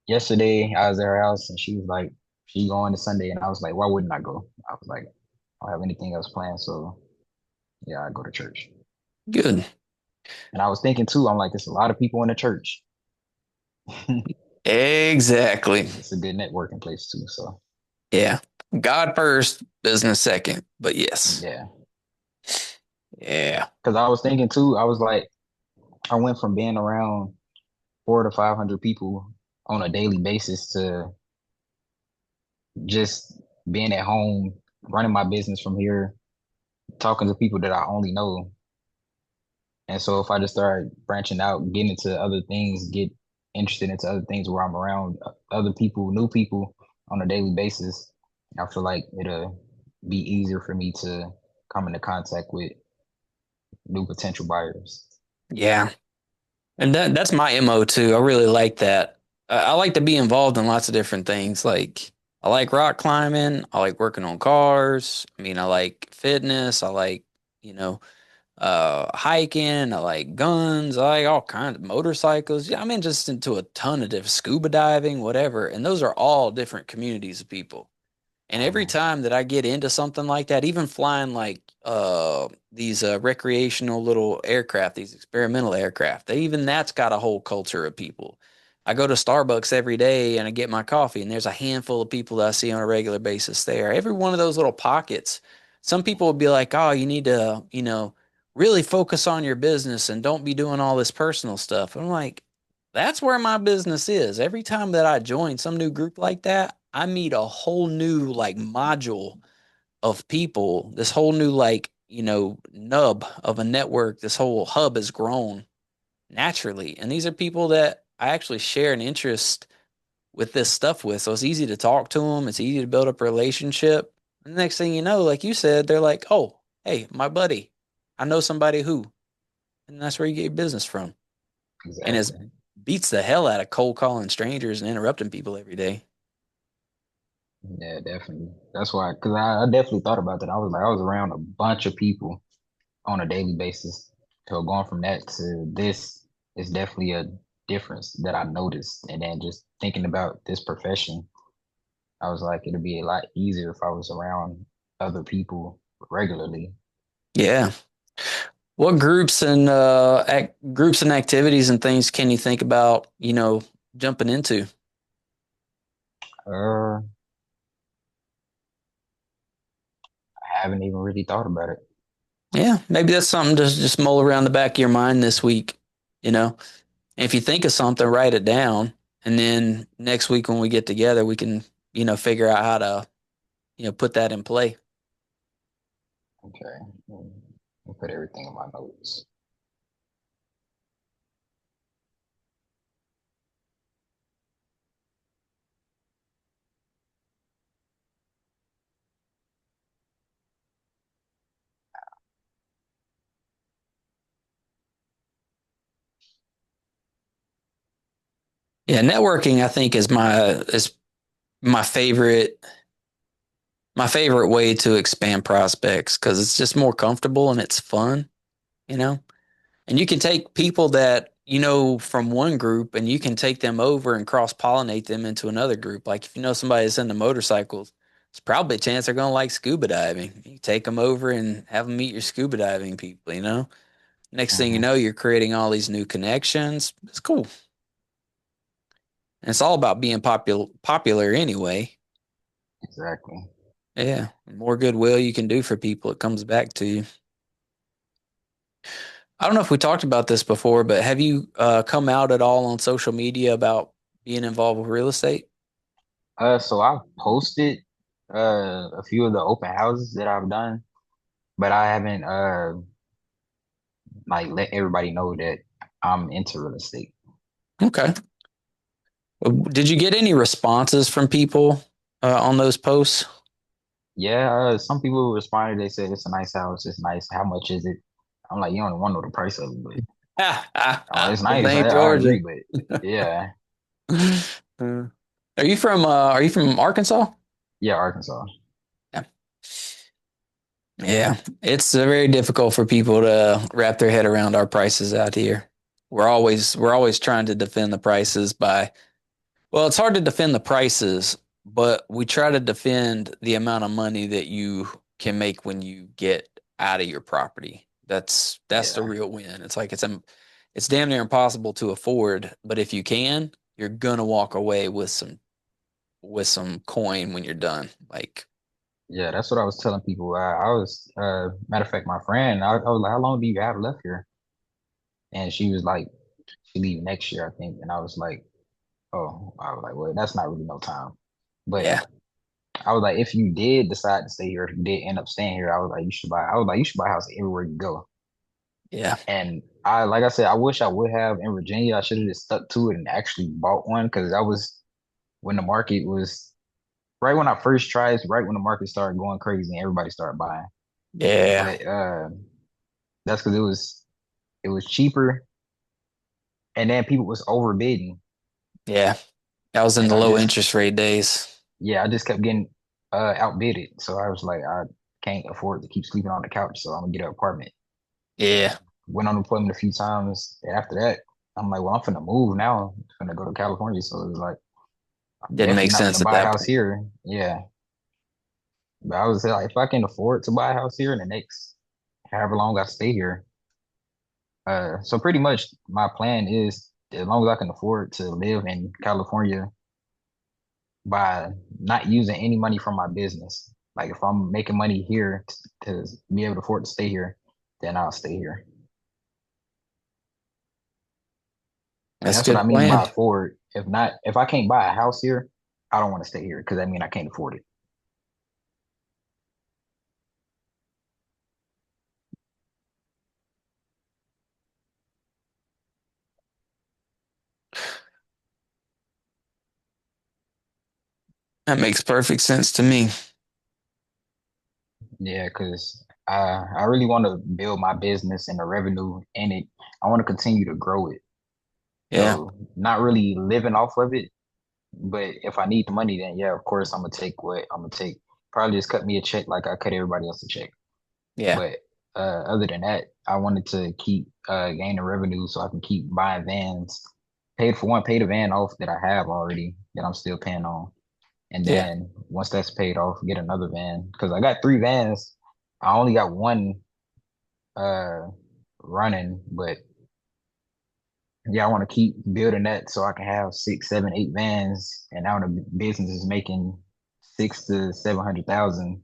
yesterday I was at her house and she was like, she going to Sunday, and I was like, why wouldn't I go? I was like, I don't have anything else planned, so yeah, I go to church. Good. And I was thinking too, I'm like, there's a lot of people in the church. Exactly. It's a good networking place too. So Yeah. God first, business second. But yes. yeah, Yeah. because I was thinking too, I was like, I went from being around 400 to 500 people on a daily basis to just being at home, running my business from here, talking to people that I only know. And so if I just start branching out, getting into other things, get interested into other things where I'm around other people, new people on a daily basis, I feel like it'll be easier for me to come into contact with new potential buyers. Yeah. And that's my MO too. I really like that. I like to be involved in lots of different things. Like I like rock climbing. I like working on cars. I mean, I like fitness. I like, you know, hiking. I like guns. I like all kinds of motorcycles. Yeah, I'm just into a ton of different scuba diving, whatever. And those are all different communities of people. And every Mhm. time that I get into something like that, even flying like these recreational little aircraft, these experimental aircraft, they even that's got a whole culture of people. I go to Starbucks every day and I get my coffee, and there's a handful of people that I see on a regular basis there. Every one of those little pockets, some people would be like, "Oh, you need to, really focus on your business and don't be doing all this personal stuff." I'm like, that's where my business is. Every time that I join some new group like that, I meet a whole new like module of people, this whole new like, nub of a network. This whole hub has grown naturally. And these are people that I actually share an interest with this stuff with. So it's easy to talk to them. It's easy to build up a relationship. And the next thing you know, like you said, they're like, oh, hey, my buddy, I know somebody who, and that's where you get your business from. And it Exactly. beats the hell out of cold calling strangers and interrupting people every day. Yeah, definitely. That's why, because I definitely thought about that. I was like, I was around a bunch of people on a daily basis. So going from that to this is definitely a difference that I noticed. And then just thinking about this profession, I was like, it'd be a lot easier if I was around other people regularly. Yeah. What groups and activities and things can you think about, jumping into? I haven't even really thought about it. Yeah, maybe that's something to just mull around the back of your mind this week, you know. And if you think of something, write it down, and then next week when we get together, we can, figure out how to, put that in play. Okay. I'll put everything in my notes. Yeah, networking I think is my favorite my favorite way to expand prospects because it's just more comfortable and it's fun, you know. And you can take people that you know from one group and you can take them over and cross pollinate them into another group. Like if you know somebody that's into motorcycles, it's probably a chance they're going to like scuba diving. You take them over and have them meet your scuba diving people, you know? Next thing you Hmm. know, you're creating all these new connections. It's cool. And it's all about being popular anyway. Exactly. Yeah. The more goodwill you can do for people, it comes back to you. I don't know if we talked about this before, but have you come out at all on social media about being involved with real estate? So I've posted a few of the open houses that I've done. but I haven't like let everybody know that I'm into real estate. Okay. Did you get any responses from people on those posts? Yeah, some people responded. They said it's a nice house. It's nice. How much is it? I'm like, you don't want to know the price of it, but it's It nice. ain't I Georgia. agree, but yeah, Uh, are you from Arkansas? yeah, Arkansas. Yeah. Yeah, it's very difficult for people to wrap their head around our prices out here. We're always trying to defend the prices by, well, it's hard to defend the prices, but we try to defend the amount of money that you can make when you get out of your property. That's the Yeah, real win. It's damn near impossible to afford, but if you can, you're gonna walk away with some coin when you're done. Like, yeah, that's what I was telling people. I was, matter of fact, my friend. I was like, how long do you have left here? And she was like, she leave next year, I think. And I was like, oh, I was like, well, that's not really no time. But yeah, I was like, if you did decide to stay here, if you did end up staying here, I was like, you should buy. I was like, you should buy a house everywhere you go. yeah, And like I said, I wish I would have in Virginia. I should have just stuck to it and actually bought one because that was when the market was right when I first tried, right when the market started going crazy and everybody started buying. yeah, But that's because it was cheaper, and then people was overbidding, yeah. That was in and the low interest rate days. I just kept getting outbidded. So I was like, I can't afford to keep sleeping on the couch, so I'm gonna get an apartment. Yeah, Went on appointment a few times. And after that, I'm like, well, I'm finna move now. I'm finna go to California. So it was like, I'm didn't definitely make not finna sense at buy a that house point. here. Yeah. But I was like, if I can afford to buy a house here in the next however long I stay here. So pretty much my plan is as long as I can afford to live in California by not using any money from my business. Like if I'm making money here to be able to afford to stay here, then I'll stay here. And That's a that's what I good mean plan. by afford. If not, if I can't buy a house here, I don't want to stay here because I mean I can't afford it. That makes perfect sense to me. Yeah, because I really want to build my business and the revenue in it. I want to continue to grow it. Yeah, So not really living off of it, but if I need the money, then yeah, of course I'm gonna take what I'm gonna take. Probably just cut me a check like I cut everybody else a check. yeah, But other than that, I wanted to keep gaining revenue so I can keep buying vans. Paid for one, paid a van off that I have already that I'm still paying on. And yeah. then once that's paid off, get another van. Because I got three vans. I only got one uh running, but yeah, I want to keep building that so I can have six, seven, eight vans. And now the business is making 600 to 700,000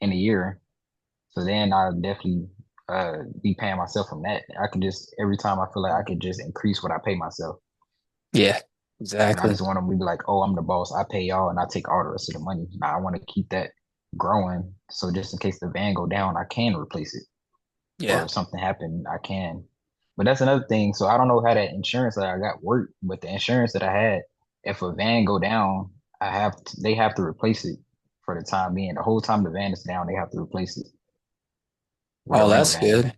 in a year. So then I'll definitely be paying myself from that. I can just every time I feel like I could just increase what I pay myself. Yeah, And I exactly. just want to be like, oh, I'm the boss. I pay y'all and I take all the rest of the money. Now I want to keep that growing. So just in case the van go down, I can replace it. Or Yeah. if something happened, I can. But that's another thing. So I don't know how that insurance that I got worked, but the insurance that I had, if a van go down, they have to replace it for the time being. The whole time the van is down, they have to replace it with a Oh, rental that's van. good.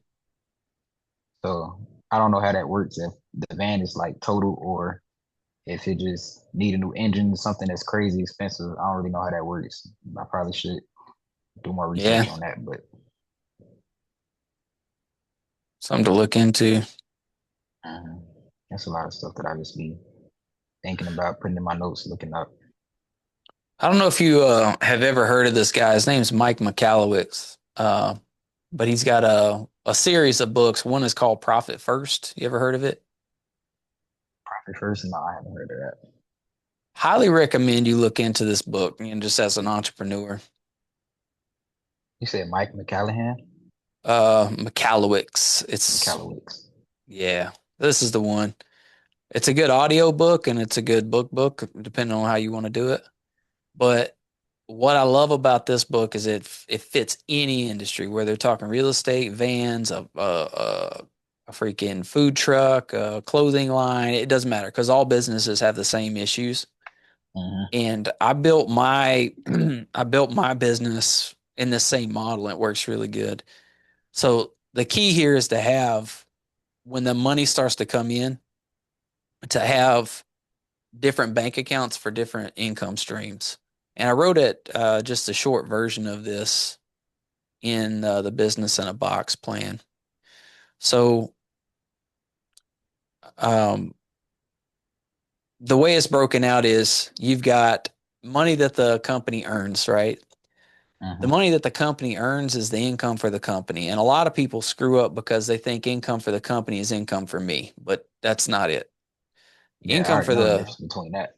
So I don't know how that works if the van is like total or if it just need a new engine, something that's crazy expensive. I don't really know how that works. I probably should do more Yeah, research on that, but something to look into. uh, that's a lot of stuff that I just be thinking about, putting in my notes, looking up. I don't know if you have ever heard of this guy. His name's Mike Michalowicz, but he's got a series of books. One is called Profit First. You ever heard of it? Profit first, no, I haven't heard of that. Highly recommend you look into this book, and just as an entrepreneur. You said Mike McCallahan? Michalowicz. It's McCallowicz. yeah, this is the one. It's a good audio book and it's a good book depending on how you want to do it. But what I love about this book is it fits any industry, whether they're talking real estate, vans, a freaking food truck, a clothing line. It doesn't matter because all businesses have the same issues. Hmm. And I built my I built my business in the same model. It works really good. So the key here is to have when the money starts to come in, to have different bank accounts for different income streams. And I wrote it just a short version of this in the business in a box plan. So um, the way it's broken out is you've got money that the company earns, right? The Hmm. money that the company earns is the income for the company. And a lot of people screw up because they think income for the company is income for me, but that's not it. Yeah, I Income already for know the the difference between that.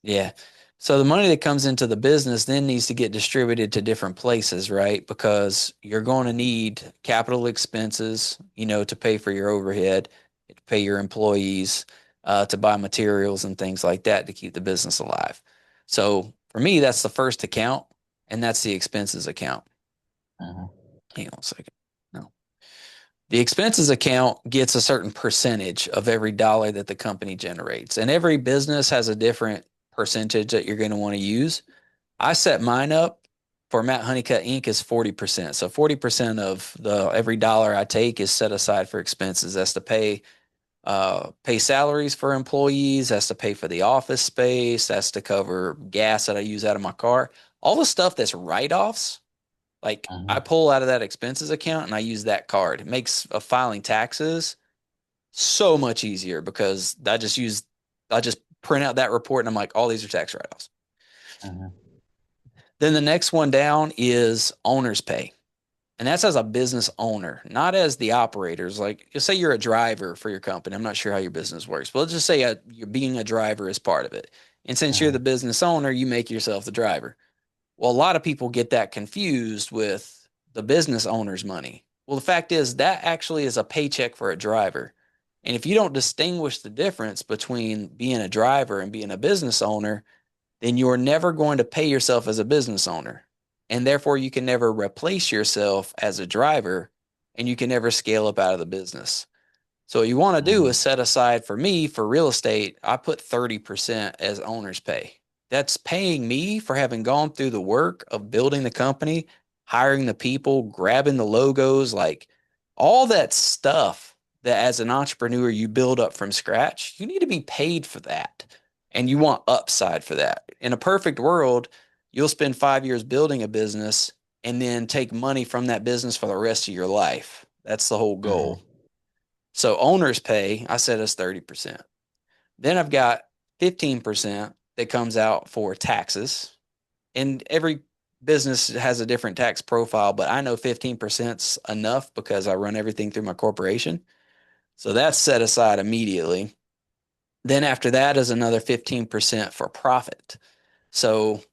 Yeah. So the money that comes into the business then needs to get distributed to different places, right? Because you're going to need capital expenses, to pay for your overhead, to pay your employees, to buy materials and things like that to keep the business alive. So for me, that's the first account, and that's the expenses account. Hmm. Hang on a second. No. The expenses account gets a certain percentage of every dollar that the company generates. And every business has a different percentage that you're going to want to use. I set mine up for Matt Honeycutt Inc. is 40%. So 40% of the every dollar I take is set aside for expenses. That's to pay salaries for employees, that's to pay for the office space, that's to cover gas that I use out of my car. All the stuff that's write-offs, like I Hmm. pull out of that expenses account and I use that card. It makes filing taxes so much easier because I just print out that report and I'm like, all these are tax write-offs. Hmm. Then the next one down is owner's pay. And that's as a business owner, not as the operators. Like, just say you're a driver for your company. I'm not sure how your business works, but let's just say you're being a driver as part of it. And since you're the Hmm. business owner, you make yourself the driver. Well, a lot of people get that confused with the business owner's money. Well, the fact is that actually is a paycheck for a driver. And if you don't distinguish the difference between being a driver and being a business owner, then you're never going to pay yourself as a business owner. And therefore, you can never replace yourself as a driver and you can never scale up out of the business. So, what you want to do is Hmm. set aside for me for real estate, I put 30% as owner's pay. That's paying me for having gone through the work of building the company, hiring the people, grabbing the logos, like all that stuff that as an entrepreneur you build up from scratch. You need to be paid for that. And you want upside for that. In a perfect world, you'll spend 5 years building a business and then take money from that business for the rest of your life. That's the whole goal. Hmm. So owner's pay, I said is 30%. Then I've got 15% that comes out for taxes. And every business has a different tax profile, but I know 15% is enough because I run everything through my corporation. So that's set aside immediately. Then after that is another 15% for profit. So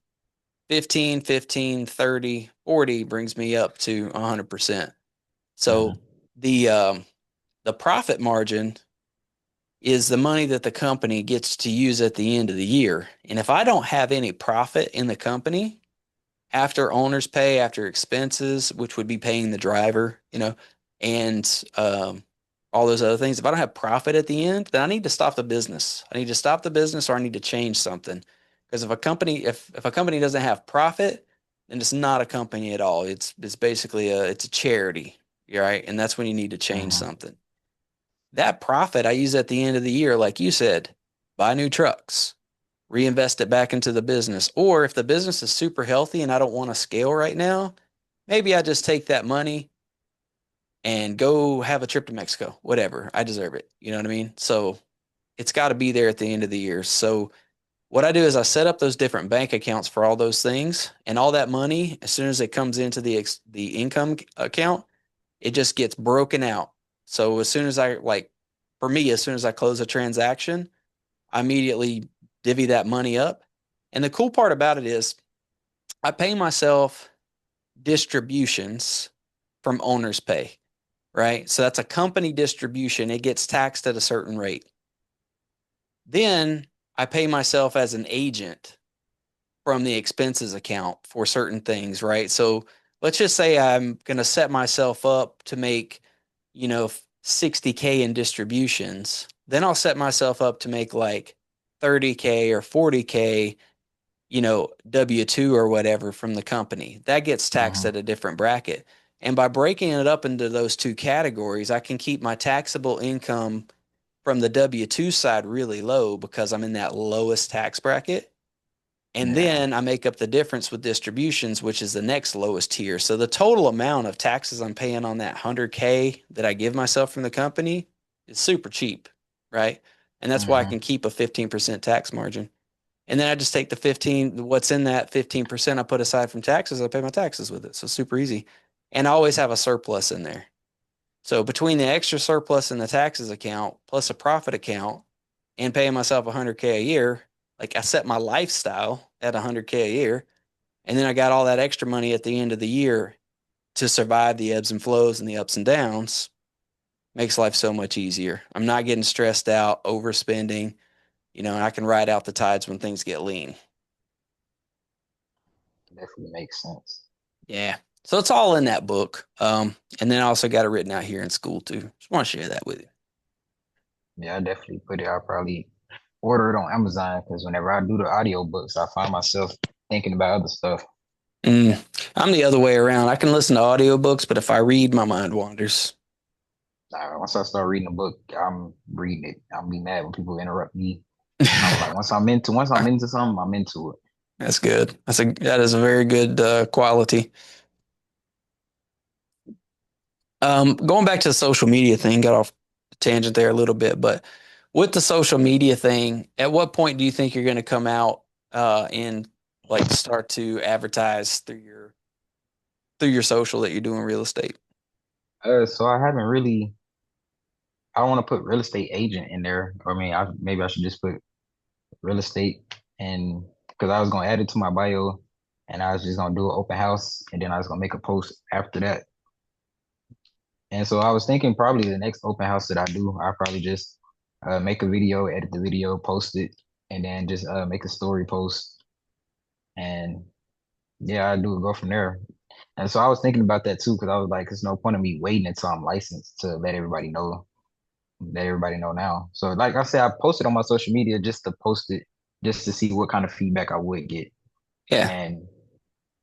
15, 15, 30, 40 brings me up to 100%. So Hmm. the profit margin is the money that the company gets to use at the end of the year. And if I don't have any profit in the company after owner's pay, after expenses, which would be paying the driver, and all those other things, if I don't have profit at the end, then I need to stop the business. I need to stop the business or I need to change something. Because if a company doesn't have profit, then it's not a company at all. It's basically it's a charity, right? And that's when you need to change Hmm. something. That profit I use at the end of the year, like you said, buy new trucks, reinvest it back into the business. Or if the business is super healthy and I don't want to scale right now, maybe I just take that money and go have a trip to Mexico, whatever. I deserve it. You know what I mean? So it's got to be there at the end of the year. So what I do is I set up those different bank accounts for all those things, and all that money, as soon as it comes into the income account, it just gets broken out. So as soon as for me, as soon as I close a transaction, I immediately divvy that money up. And the cool part about it is I pay myself distributions from owner's pay, right? So that's a company distribution. It gets taxed at a certain rate. Then I pay myself as an agent from the expenses account for certain things, right? So let's just say I'm going to set myself up to make, 60K in distributions. Then I'll set myself up to make like 30K or 40K, W-2 or whatever from the company. That gets taxed Hmm. at a different bracket. And by breaking it up into those two categories, I can keep my taxable income from the W-2 side really low because I'm in that lowest tax bracket. And Yeah. then I make up the difference with distributions, which is the next lowest tier. So the total amount of taxes I'm paying on that 100K that I give myself from the company is super cheap, right? And that's why I Hmm. can keep a 15% tax margin. And then I just take the 15, what's in that 15% I put aside from taxes, I pay my taxes with it. So super easy. And I always have a surplus in there. So between the extra surplus in the taxes account plus a profit account and paying myself 100K a year, like I set my lifestyle at 100K a year, and then I got all that extra money at the end of the year to survive the ebbs and flows and the ups and downs. Makes life so much easier. I'm not getting stressed out, overspending, and I can ride out the tides when things get lean. Definitely makes sense. Yeah. So it's all in that book. And then I also got it written out here in school too. Just want to share that with you. Yeah, I definitely put it. I'll probably order it on Amazon because whenever I do the audiobooks, I find myself thinking about other stuff. Mm, I'm the other way around. I can listen to audiobooks, but if I read, my mind wanders. Once I start reading a book, I'm reading it. I'll be mad when people interrupt me. I'm like, once I'm into something, I'm into it. That's good. That is a very good quality. Going back to the social media thing, got off the tangent there a little bit, but with the social media thing, at what point do you think you're going to come out and like start to advertise through your social that you're doing real estate? So I haven't really. I don't want to put real estate agent in there. I mean, maybe I should just put real estate and because I was gonna add it to my bio, and I was just gonna do an open house, and then I was gonna make a post after that. And so I was thinking probably the next open house that I do, I'll probably just make a video, edit the video, post it, and then just make a story post. And yeah, I do go from there. And so I was thinking about that too, because I was like, there's no point of me waiting until I'm licensed to let everybody know now. So like I said, I posted on my social media just to post it, just to see what kind of feedback I would get. Yeah, And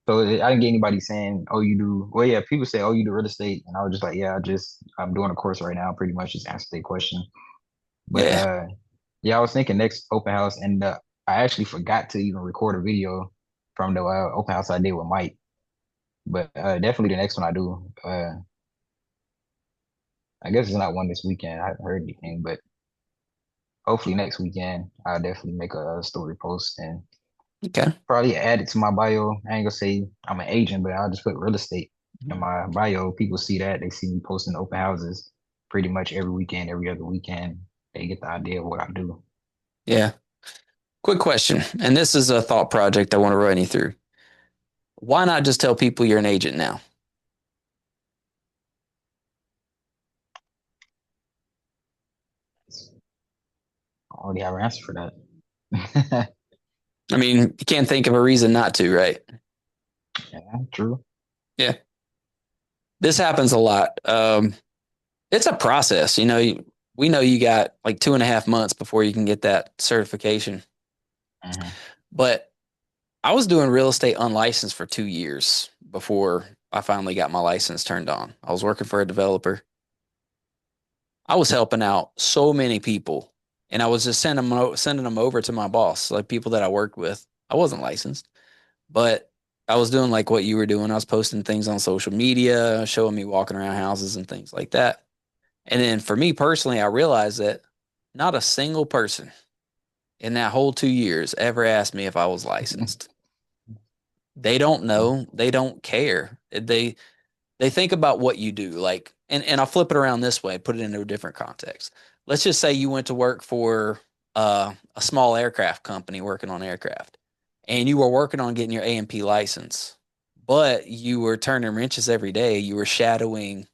so I didn't get anybody saying, "Oh, you do." Well, yeah, people say, "Oh, you do real estate," and I was just like, "Yeah, I'm doing a course right now, pretty much just answer their question." But yeah, yeah, I was thinking next open house, and I actually forgot to even record a video from the open house I did with Mike. But definitely the next one I do. I guess it's not one this weekend. I haven't heard anything, but hopefully next weekend I'll definitely make a story post and okay, probably add it to my bio. I ain't gonna say I'm an agent, but I'll just put real estate in my bio. People see that. They see me posting open houses pretty much every weekend, every other weekend. They get the idea of what I do. yeah. Quick question, and this is a thought project I want to run you through. Why not just tell people you're an agent now? I already have an answer for that. I mean, you can't think of a reason not to, right? Yeah, true. Yeah, this happens a lot. It's a process. We know you got like 2.5 months before you can get that certification. Hmm. But I was doing real estate unlicensed for 2 years before I finally got my license turned on. I was working for a developer. I was helping out so many people, and I was just sending them over to my boss, like people that I worked with. I wasn't licensed, but I was doing like what you were doing. I was posting things on social media, showing me walking around houses and things like that. And then for me personally, I realized that not a single person in that whole 2 years ever asked me if I was licensed. They don't know. They don't care. They think about what you do. Like, and I'll flip it around this way, put it into a different context. Let's just say you went to work for a small aircraft company working on aircraft, and you were working on getting your A&P license, but you were turning wrenches every day. You were shadowing,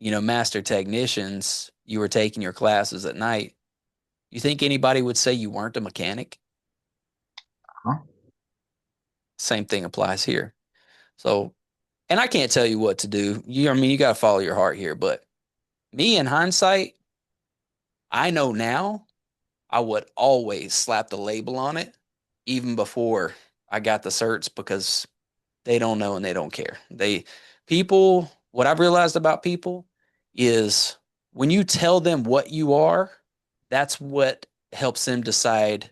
master technicians. You were taking your classes at night. You think anybody would say you weren't a mechanic? Huh? Same thing applies here. So, and I can't tell you what to do. I mean, you got to follow your heart here. But me, in hindsight, I know now I would always slap the label on it, even before I got the certs, because they don't know and they don't care. What I've realized about people is when you tell them what you are, that's what helps them decide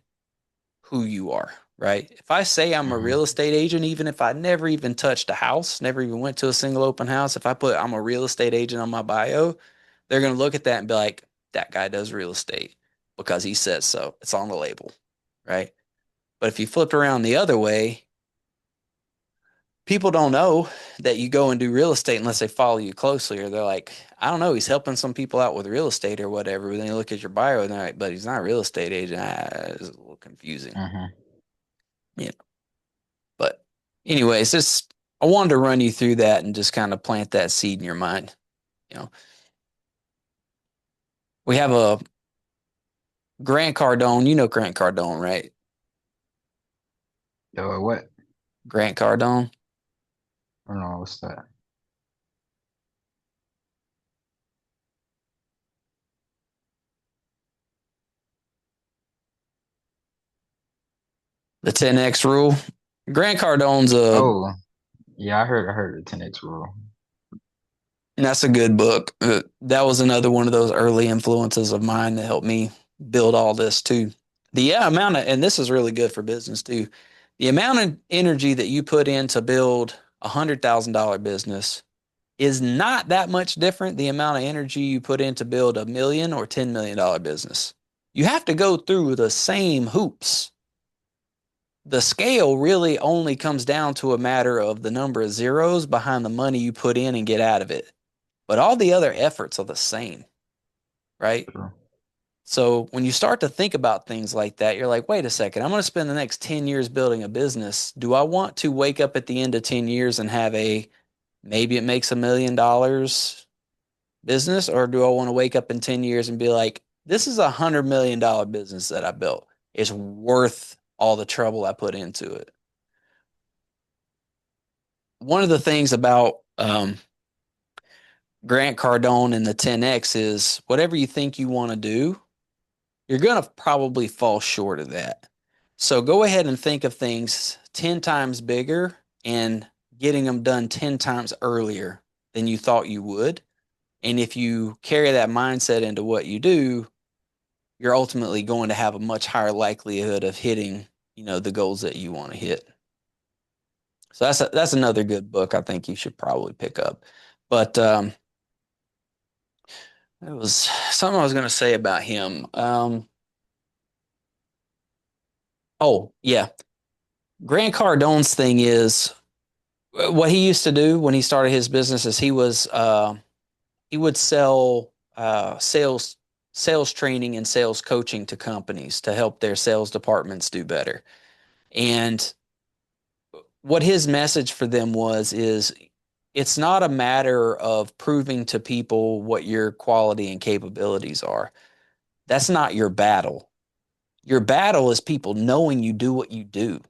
who you are, right? If I say I'm a real Hmm. estate agent, even if I never even touched a house, never even went to a single open house, if I put I'm a real estate agent on my bio, they're going to look at that and be like, that guy does real estate because he says so. It's on the label, right? But if you flip around the other way, people don't know that you go and do real estate unless they follow you closely, or they're like, I don't know, he's helping some people out with real estate or whatever. Then you look at your bio and they're like, but he's not a real estate agent. It's a little confusing. Hmm. Yeah. But anyways, just I wanted to run you through that and just kind of plant that seed in your mind. You know, we have a Grant Cardone. You know Grant Cardone, right? What? Grant Cardone. I don't know. What's that? The 10X rule. Grant Cardone's a Oh, yeah, I heard the 10X rule. That's a good book. That was another one of those early influences of mine that helped me build all this too. And this is really good for business too. The amount of energy that you put in to build $100,000 business is not that much different the amount of energy you put in to build a million or $10 million business. You have to go through the same hoops. The scale really only comes down to a matter of the number of zeros behind the money you put in and get out of it. But all the other efforts are the same, right? True. So when you start to think about things like that, you're like, wait a second, I'm going to spend the next 10 years building a business. Do I want to wake up at the end of 10 years and have maybe it makes $1 million business? Or do I want to wake up in 10 years and be like, this is $100 million business that I built? It's worth all the trouble I put into it. One of the things about Grant Cardone and the 10X is whatever you think you want to do, you're going to probably fall short of that. So go ahead and think of things 10 times bigger and getting them done 10 times earlier than you thought you would. And if you carry that mindset into what you do, you're ultimately going to have a much higher likelihood of hitting, the goals that you want to hit. So that's another good book I think you should probably pick up. But it was something I was going to say about him. Oh, yeah. Grant Cardone's thing is what he used to do when he started his business is he would sell sales training and sales coaching to companies to help their sales departments do better. And what his message for them is it's not a matter of proving to people what your quality and capabilities are. That's not your battle. Your battle is people knowing you do what you do.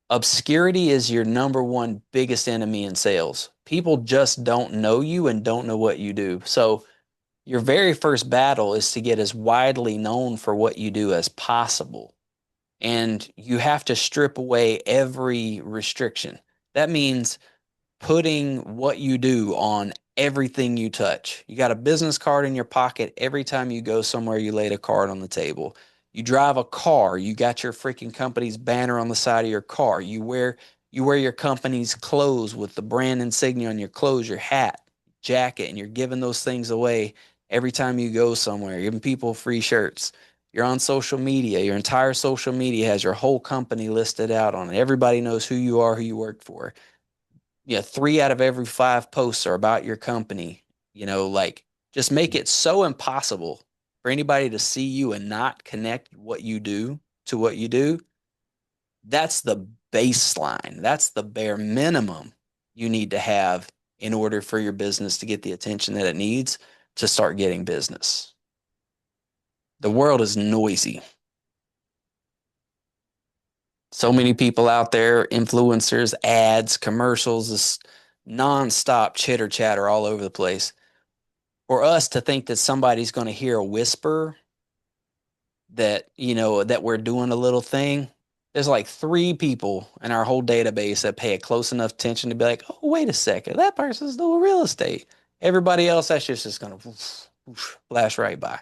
Obscurity is your number one biggest enemy in sales. People just don't know you and don't know what you do. So your very first battle is to get as widely known for what you do as possible. And you have to strip away every restriction. That means putting what you do on everything you touch. You got a business card in your pocket every time you go somewhere, you laid a card on the table. You drive a car, you got your freaking company's banner on the side of your car. You wear your company's clothes with the brand insignia on your clothes, your hat, jacket, and you're giving those things away every time you go somewhere. You're giving people free shirts. You're on social media. Your entire social media has your whole company listed out on it. Everybody knows who you are, who you work for. Yeah, 3 out of every 5 posts are about your company. Like just make it so impossible for anybody to see you and not connect what you do to what you do. That's the baseline. That's the bare minimum you need to have in order for your business to get the attention that it needs to start getting business. The world is noisy. So many people out there, influencers, ads, commercials, this nonstop chitter chatter all over the place. For us to think that somebody's going to hear a whisper that, that we're doing a little thing, there's like three people in our whole database that pay a close enough attention to be like, oh, wait a second, that person's doing real estate. Everybody else, that's just going to flash right by.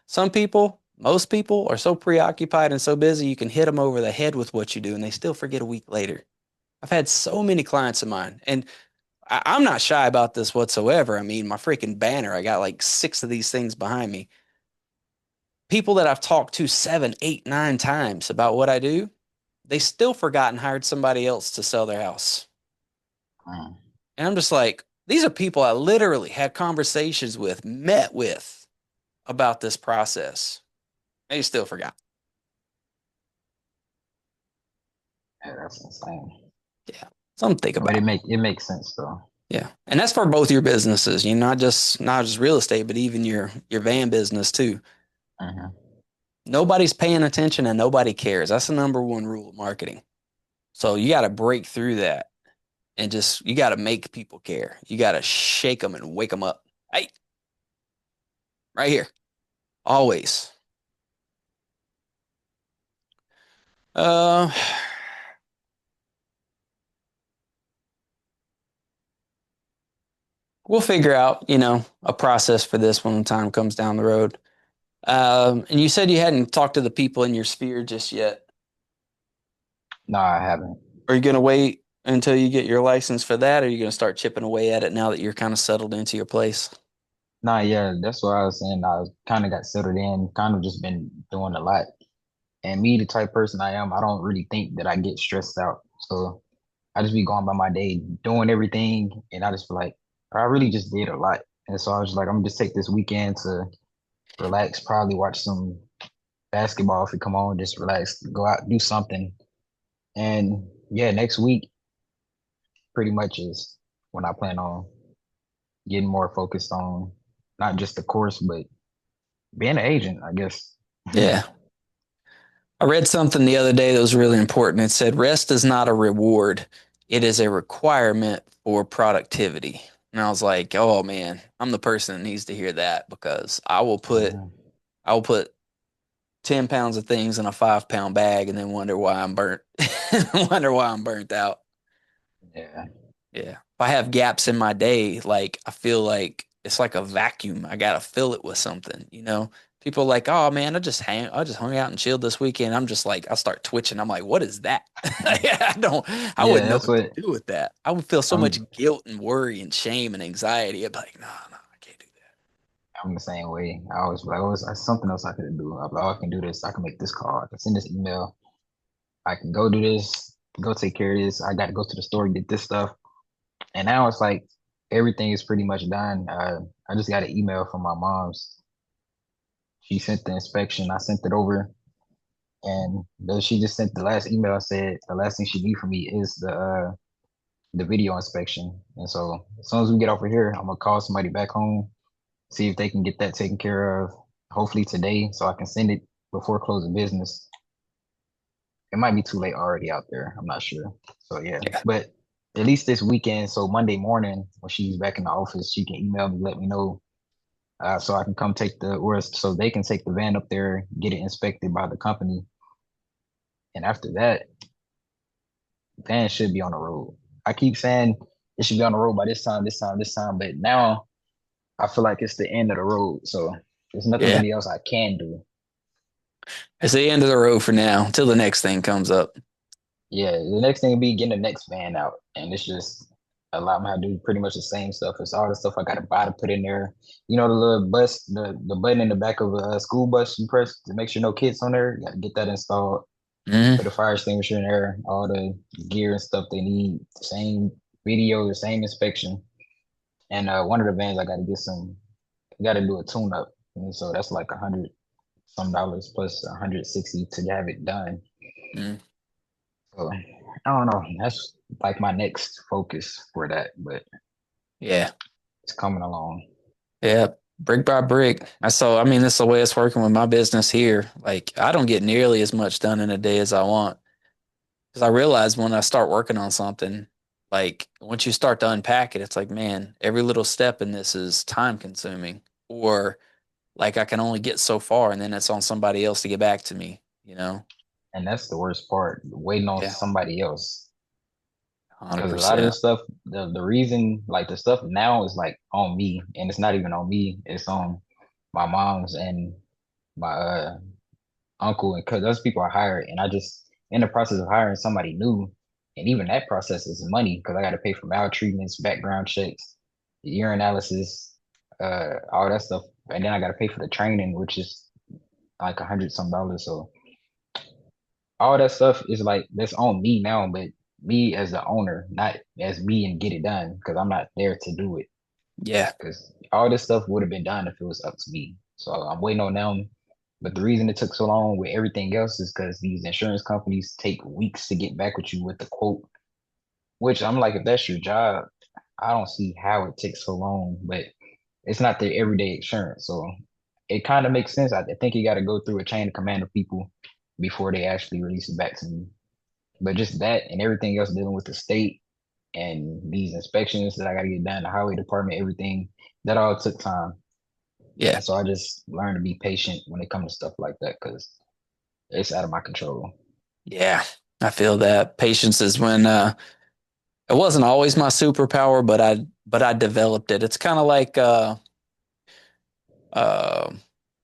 Some people, most people are so preoccupied and so busy, you can hit them over the head with what you do and they still forget a week later. I've had so many clients of mine, and I'm not shy about this whatsoever. I mean, my freaking banner, I got like six of these things behind me. People that I've talked to seven, eight, nine times about what I do, they still forgot and hired somebody else to sell their house. Mm. And I'm just like, these are people I literally had conversations with, met with about this process. They still forgot. Yeah, that's insane. Yeah. Something to think But about. it makes sense though. Yeah. And that's for both your businesses, not just real estate, but even your van business too. Hmm. Nobody's paying attention and nobody cares. That's the number one rule of marketing. So you got to break through that and just you got to make people care. You got to shake them and wake them up. Hey, right here. Always. Uh we'll figure out, a process for this when the time comes down the road. And you said you hadn't talked to the people in your sphere just yet. No, I haven't. Are you going to wait until you get your license for that? Or are you going to start chipping away at it now that you're kind of settled into your place? Nah, yeah, that's what I was saying. I kind of got settled in, kind of just been doing a lot. And me, the type person I am, I don't really think that I get stressed out. So I just be going by my day, doing everything, and I just feel like I really just did a lot. And so I was like, I'm gonna just take this weekend to relax, probably watch some basketball if it come on, just relax, go out, do something. And yeah, next week pretty much is when I plan on getting more focused on not just the course, but being an agent, I guess. Yeah. I read something the other day that was really important. It said, rest is not a reward, it is a requirement for productivity. And I was like, oh man, I'm the person that needs to hear that because I will put 10 pounds of things in a 5 pound bag and then wonder why I'm burnt, wonder why I'm burnt out. Yeah. Yeah. If I have gaps in my day, like I feel like it's like a vacuum. I gotta fill it with something. People are like, oh man, I just hung out and chilled this weekend. I'm just like, I start twitching. I'm like, what is that? I Yeah, wouldn't know that's what to what do with that. I would feel so much I'm guilt and worry and shame and anxiety. I'd be like, no, no, I can't do I'm the same way. I always like, always something else I could do. I'm like, oh, I can do this. I can make this call. I can send this email. I can go do this. Go take care of this. I got to go to the store get this stuff. And now it's like everything is pretty much done. I just got an email from my mom's. She sent the inspection. I sent it over, and she just sent the last email. Said the last thing she need from me is the video inspection. And so as soon as we get over here, I'm gonna call somebody back home, see if they can get that taken care of. Hopefully today, so I can send it before closing business. It might be too late already out there. I'm not sure. So yeah, that. but at least this weekend. So Monday morning when she's back in the office, she can email me, let me know, so I can come take or so they can take the van up there, get it inspected by the company, and after that, the van should be on the road. I keep saying it should be on the road by this time, this time, this time, but now I feel like it's the end of the road. So there's nothing Yeah. really else I can do. It's the end of the road for now until the next thing comes up. Yeah, the next thing will be getting the next van out, and it's just allow me to do pretty much the same stuff. It's all the stuff I got to buy to put in there. You know, the little bus, the button in the back of a school bus you press to make sure no kids on there. You got to get that installed. Hmm. Put a fire extinguisher in there. All the gear and stuff they need. The same video, the same inspection. And one of the vans I got to get some. Got to do a tune up, and so that's like $100 some dollars plus 160 to have it done. Hmm. So I don't know. That's like my next focus for that, but Yeah. it's coming along. Yeah, brick by brick. I mean, that's the way it's working with my business here. Like, I don't get nearly as much done in a day as I want. Because I realized when I start working on something, like once you start to unpack it, it's like, man, every little step in this is time consuming. Or like I can only get so far and then it's on somebody else to get back to me, you know? And that's the worst part, waiting on Yeah, somebody else. Because a lot of the 100%. stuff, the reason, like the stuff now is like on me, and it's not even on me. It's on my mom's and my uncle, and because those people are hired, and I just in the process of hiring somebody new, and even that process is money because I got to pay for maltreatments, background checks, urinalysis, all that stuff, and then I got to pay for the training, which is like $100 some. So all that stuff is like that's on me now, but me as the owner, not as me and get it done because I'm not there to do it. Yeah. Because all this stuff would have been done if it was up to me. So I'm waiting on them. But the reason it took so long with everything else is because these insurance companies take weeks to get back with you with the quote. Which I'm like, if that's your job, I don't see how it takes so long. But it's not their everyday insurance, so it kind of makes sense. I think you got to go through a chain of command of people before they actually release it back to me. But just that and everything else dealing with the state and these inspections that I got to get done, the highway department, everything, that all took time. Yeah. And so I just learned to be patient when it comes to stuff like that because it's out of my control. Yeah. I feel that patience is when it wasn't always my superpower, but I developed it. It's kind of like uh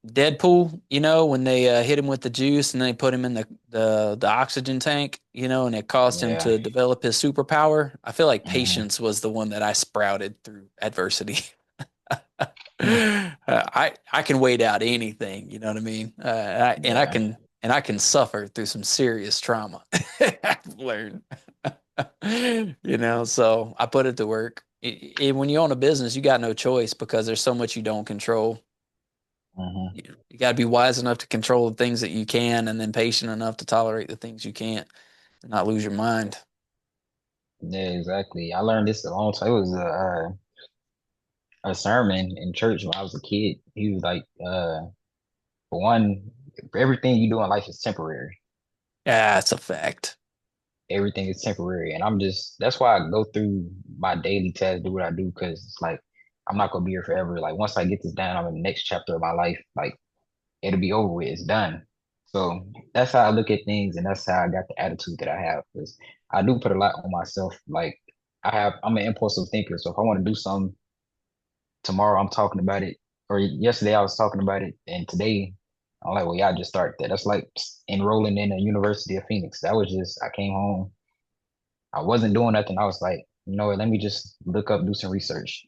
Deadpool, when they hit him with the juice and they put him in the oxygen tank, and it caused him Yeah. to develop his superpower. I feel like Hmm. patience was the one that I sprouted through adversity. I can wait out anything, you know what I mean? And I Yeah. can suffer through some serious trauma. I've learned, so I put it to work. When you own a business, you got no choice because there's so much you don't control. Hmm. You got to be wise enough to control the things that you can, and then patient enough to tolerate the things you can't, and not lose your mind. Yeah, exactly. I learned this a long time. It was a sermon in church when I was a kid. He was like, for one, everything you do in life is temporary. Yeah, it's a fact. Everything is temporary. And I'm just, that's why I go through my daily tasks, do what I do, because it's like, I'm not going to be here forever. Like, once I get this done, I'm in the next chapter of my life. Like, it'll be over with. It's done. So that's how I look at things. And that's how I got the attitude that I have. Because I do put a lot on myself. Like, I'm an impulsive thinker. So if I want to do something tomorrow, I'm talking about it. Or yesterday, I was talking about it. And today, I'm like, well, yeah, I just started that. That's like enrolling in the University of Phoenix. That was just, I came home. I wasn't doing nothing. I was like, let me just look up, do some research.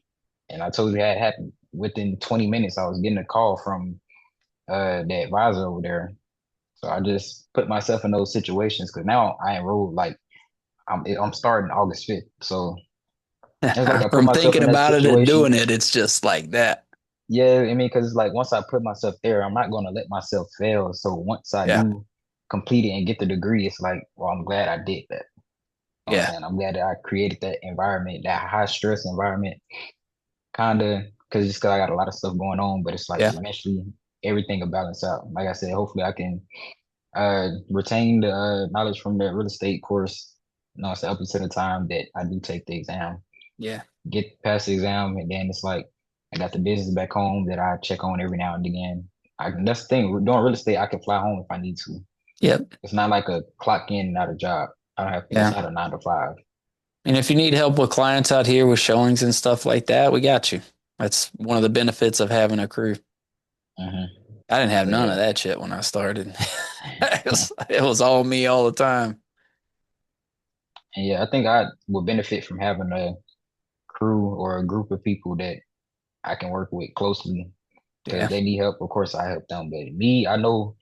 And I told you how it happened. Within 20 minutes, I was getting a call from the advisor over there. So I just put myself in those situations because now I enrolled like I'm starting August 5th. So it's like I put From myself thinking in that about it and situation. doing it, it's just like that. Yeah, I mean, because it's like once I put myself there, I'm not going to let myself fail. So once I Yeah. do complete it and get the degree, it's like, well, I'm glad I did that. You know what I'm Yeah. saying? I'm glad that I created that environment, that high stress environment, kind of, because just because I got a lot of stuff going on, but it's like Yeah. eventually everything will balance out. Like I said, hopefully I can retain the knowledge from the real estate course, so up until the time that I do take the exam, Yeah. get past the exam, and then it's like I got the business back home that I check on every now and again. That's the thing. Doing real estate, I can fly home if I need to. Yep. It's not like a clock in and out of job. I don't have. It's Yeah. not a 9 to 5. And if you need help with clients out here with showings and stuff like that, we got you. That's one of the benefits of having a crew. Hmm. I didn't have So none yeah. of that shit when I started. It was all me all the time. And yeah, I think I would benefit from having a crew or a group of people that I can work with closely because Yeah. they need help. Of course, I help them. But me, I know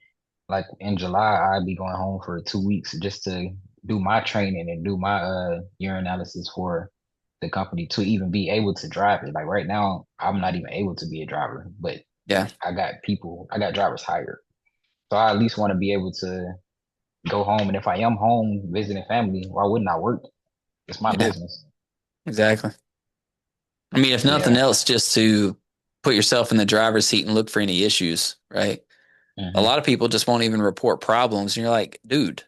like in July, I'd be going home for 2 weeks just to do my training and do my urine analysis for the company to even be able to drive it. Like right now, I'm not even able to be a driver, but Yeah. I got drivers hired. So I at least want to be able to go home. And if I am home visiting family, why wouldn't I work? It's my Yeah. business. Exactly. I mean, if So nothing yeah. else, just to put yourself in the driver's seat and look for any issues, right? A Hmm. lot of people just won't even report problems. And you're like, dude,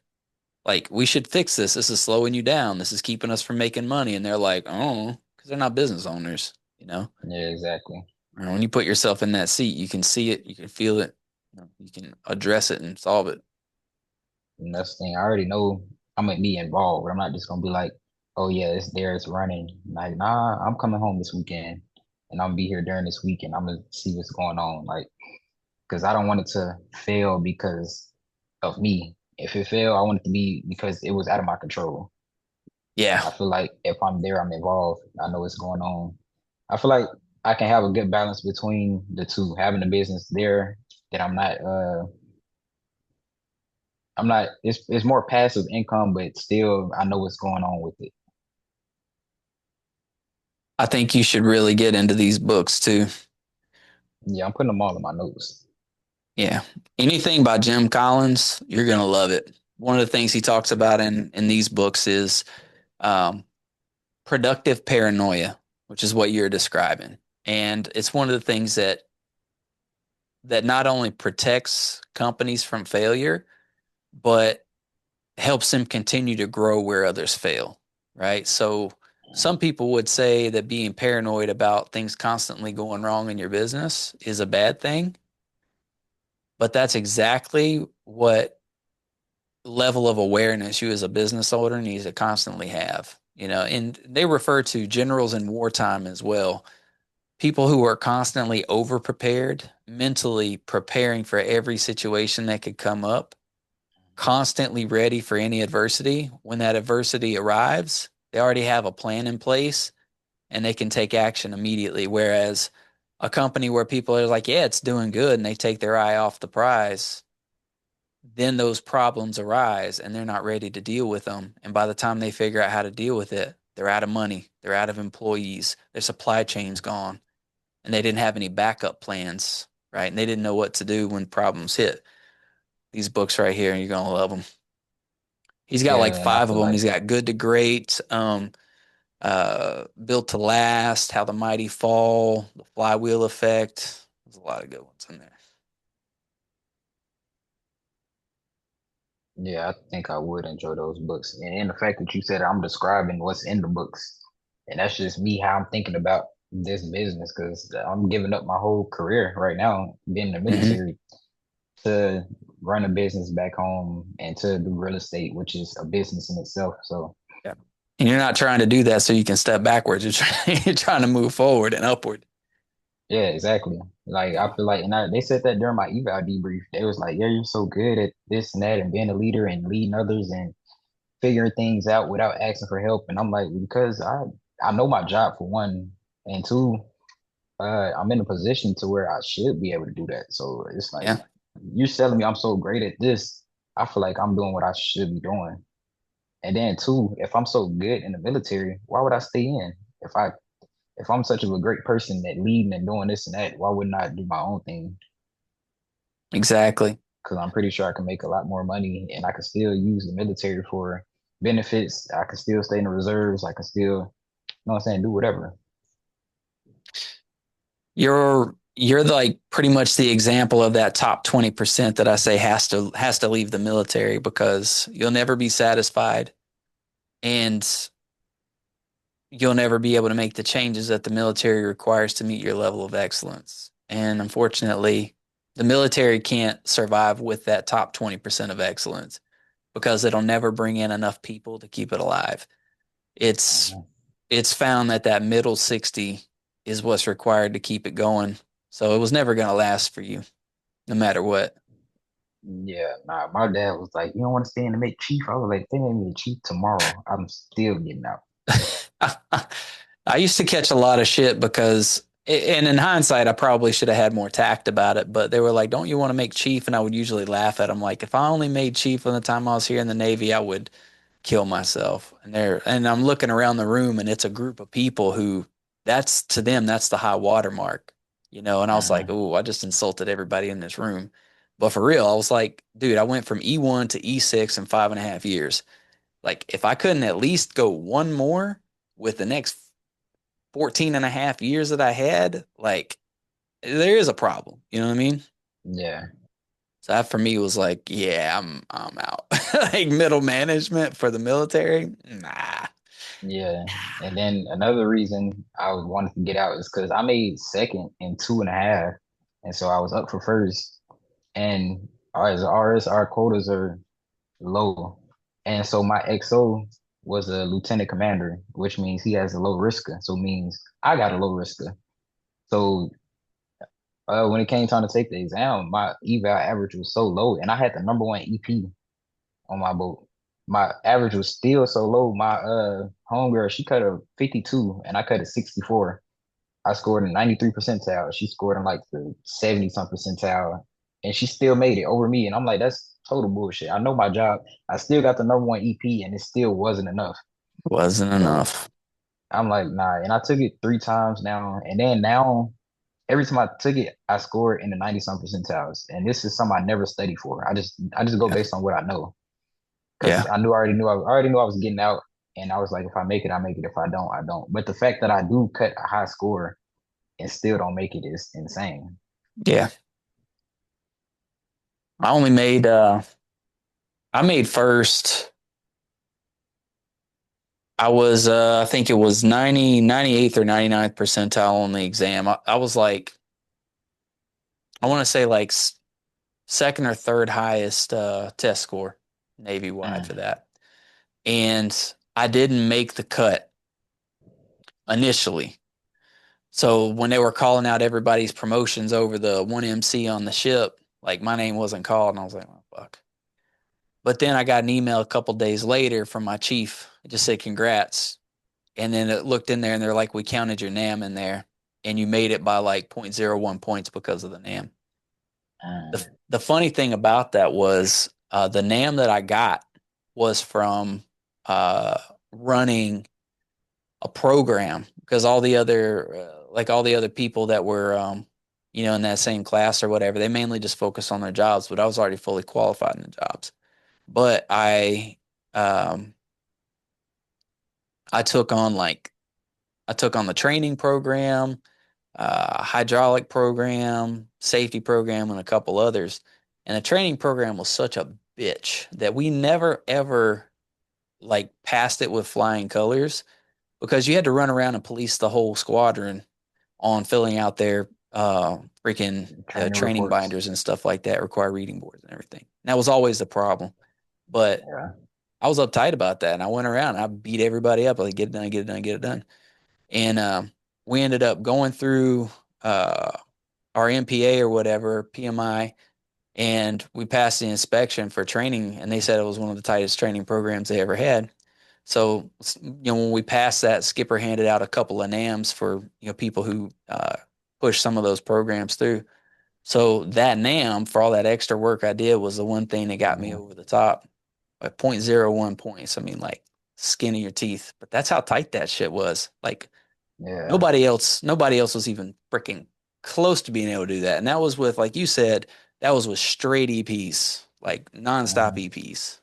Like, we should fix this. This is slowing you down. This is keeping us from making money. And they're like, oh, because they're not business owners, you know? Yeah, exactly. And when you put yourself in that seat, you can see it, you can feel it, you can address it and solve it. And that's the thing. I already know I'm gonna be involved. I'm not just gonna be like, oh yeah, it's there, it's running. Like, nah, I'm coming home this weekend, and I'm gonna be here during this weekend. I'm gonna see what's going on. Like, because I don't want it to fail because of me. If it failed, I want it to be because it was out of my control. Yeah. And I feel like if I'm there, I'm involved. I know what's going on. I feel like I can have a good balance between the two, having the business there that I'm not it's more passive income, but still I know what's going on with it. I think you should really get into these books too. Yeah, I'm putting them all in my notes. Yeah. Anything by Jim Collins, you're going to love it. One of the things he talks about in these books is um, productive paranoia, which is what you're describing. And it's one of the things that not only protects companies from failure, but helps them continue to grow where others fail, right? So some people would say that being paranoid about things constantly going wrong in your business is a bad thing, but that's exactly what level of awareness you as a business owner needs to constantly have. And they refer to generals in wartime as well. People who are constantly over prepared, mentally preparing for every situation that could come up, constantly ready for any adversity. When that adversity arrives, they already have a plan in place and they can take action immediately. Whereas a company where people are like, yeah, it's doing good, and they take their eye off the prize, then those problems arise and they're not ready to deal with them. And by the time they figure out how to deal with it, they're out of money, they're out of employees, their supply chain's gone, and they didn't have any backup plans, right? And they didn't know what to do when problems hit. These books right here, you're going to love them. He's got like Yeah, and I five of feel them. like He's got Good to Great, Built to Last, How the Mighty Fall, The Flywheel Effect. There's a lot of good ones in there. yeah, I think I would enjoy those books. And the fact that you said I'm describing what's in the books, and that's just me how I'm thinking about this business because I'm giving up my whole career right now, being in the Mm-hmm. military to run a business back home and to do real estate, which is a business in itself. So Yeah. And you're not trying to do that so you can step backwards. You're trying to move forward and upward. yeah, exactly. Like I Yeah. feel like, and they said that during my eval debrief. They was like, "Yeah, you're so good at this and that, and being a leader and leading others and figuring things out without asking for help." And I'm like, because I know my job for one, and two, I'm in a position to where I should be able to do that. So it's like Yeah. you're telling me I'm so great at this. I feel like I'm doing what I should be doing. And then two, if I'm so good in the military, why would I stay in? If I if I'm such of a great person at leading and doing this and that, why wouldn't I do my own thing? Exactly. Because I'm pretty sure I can make a lot more money and I can still use the military for benefits. I can still stay in the reserves. I can still, know what I'm saying, do whatever. You're like pretty much the example of that top 20% that I say has to leave the military because you'll never be satisfied and you'll never be able to make the changes that the military requires to meet your level of excellence. And unfortunately, the military can't survive with that top 20% of excellence because it'll never bring in enough people to keep it alive. It's Mhm. it's found that that middle 60 is what's required to keep it going. So it was never going to last for you, no matter what. Yeah, nah, my dad was like, you don't want to stay in to make chief? I was like, they made me a chief tomorrow. I'm still getting out. I used to catch a lot of shit because, and in hindsight, I probably should have had more tact about it. But they were like, "Don't you want to make chief?" And I would usually laugh at them, like, "If I only made chief on the time I was here in the Navy, I would kill myself." And I'm looking around the room, and it's a group of people who, that's to them, that's the high water mark, And I was like, Mhm. "Oh, I just insulted everybody in this room." But for real, I was like, "Dude, I went from E1 to E6 in 5.5 years. Like, if I couldn't at least go one more with the next 14 and a half years that I had, like, there is a problem. You know what I mean?" Yeah. So that for me was like, yeah, I'm out. Like middle management for the military, nah. Yeah. And then another reason I was wanting to get out is because I made second in 2.5. And so I was up for first. And as RS, our quotas are low. And so my XO was a lieutenant commander, which means he has a low risker. So it means I got a low risker. So when it came time to take the exam, my eval average was so low, and I had the number one EP on my boat. My average was still so low. My homegirl, she cut a 52 and I cut a 64. I scored in 93 percentile. She scored in like the 70 some percentile. And she still made it over me. And I'm like, that's total bullshit. I know my job. I still got the number one EP and it still wasn't enough. Wasn't So enough. I'm like, nah. And I took it 3 times now. And then now every time I took it, I scored in the 90 some percentiles. And this is something I never study for. I just go Yeah. based on what I know. Because Yeah. I already knew I was getting out, and I was like, if I make it, I make it. If I don't, I don't. But the fact that I do cut a high score and still don't make it is insane. Yeah. I only made I made first. I was I think it was 98th or 99th percentile on the exam. I was like I want to say like second or third highest test score Navy wide for Mm, that. And I didn't make the cut initially. So when they were calling out everybody's promotions over the one MC on the ship, like my name wasn't called, and I was like, oh, fuck. But then I got an email a couple days later from my chief. It just said congrats. And then it looked in there and they're like, we counted your NAM in there and you made it by like 0.01 points because of the NAM. mm, The funny thing about that was the NAM that I got was from uh, running a program because all the other like all the other people that were in that same class or whatever, they mainly just focus on their jobs, but I was already fully qualified in the jobs. But um I took on like I took on the training program, hydraulic program, safety program, and a couple others. And the training program was such a bitch that we never ever like passed it with flying colors because you had to run around and police the whole squadron on filling out their freaking training training reports. binders and stuff like that, require reading boards and everything. And that was always the problem. But Yeah. I was uptight about that, and I went around and I beat everybody up. Like, get it done, get it done, get it done. And we ended up going through uh, our MPA or whatever, PMI, and we passed the inspection for training. And they said it was one of the tightest training programs they ever had. So, when we passed that, Skipper handed out a couple of NAMs for, people who pushed some of those programs through. So that NAM for all that extra work I did was the one thing that got me Mhm. over the top by 0.01 points. I mean, like skin of your teeth. But that's how tight that shit was. Like Yeah. nobody else was even freaking close to being able to do that. And that was with, like you said, that was with straight EPs, like nonstop Mhm. EPs.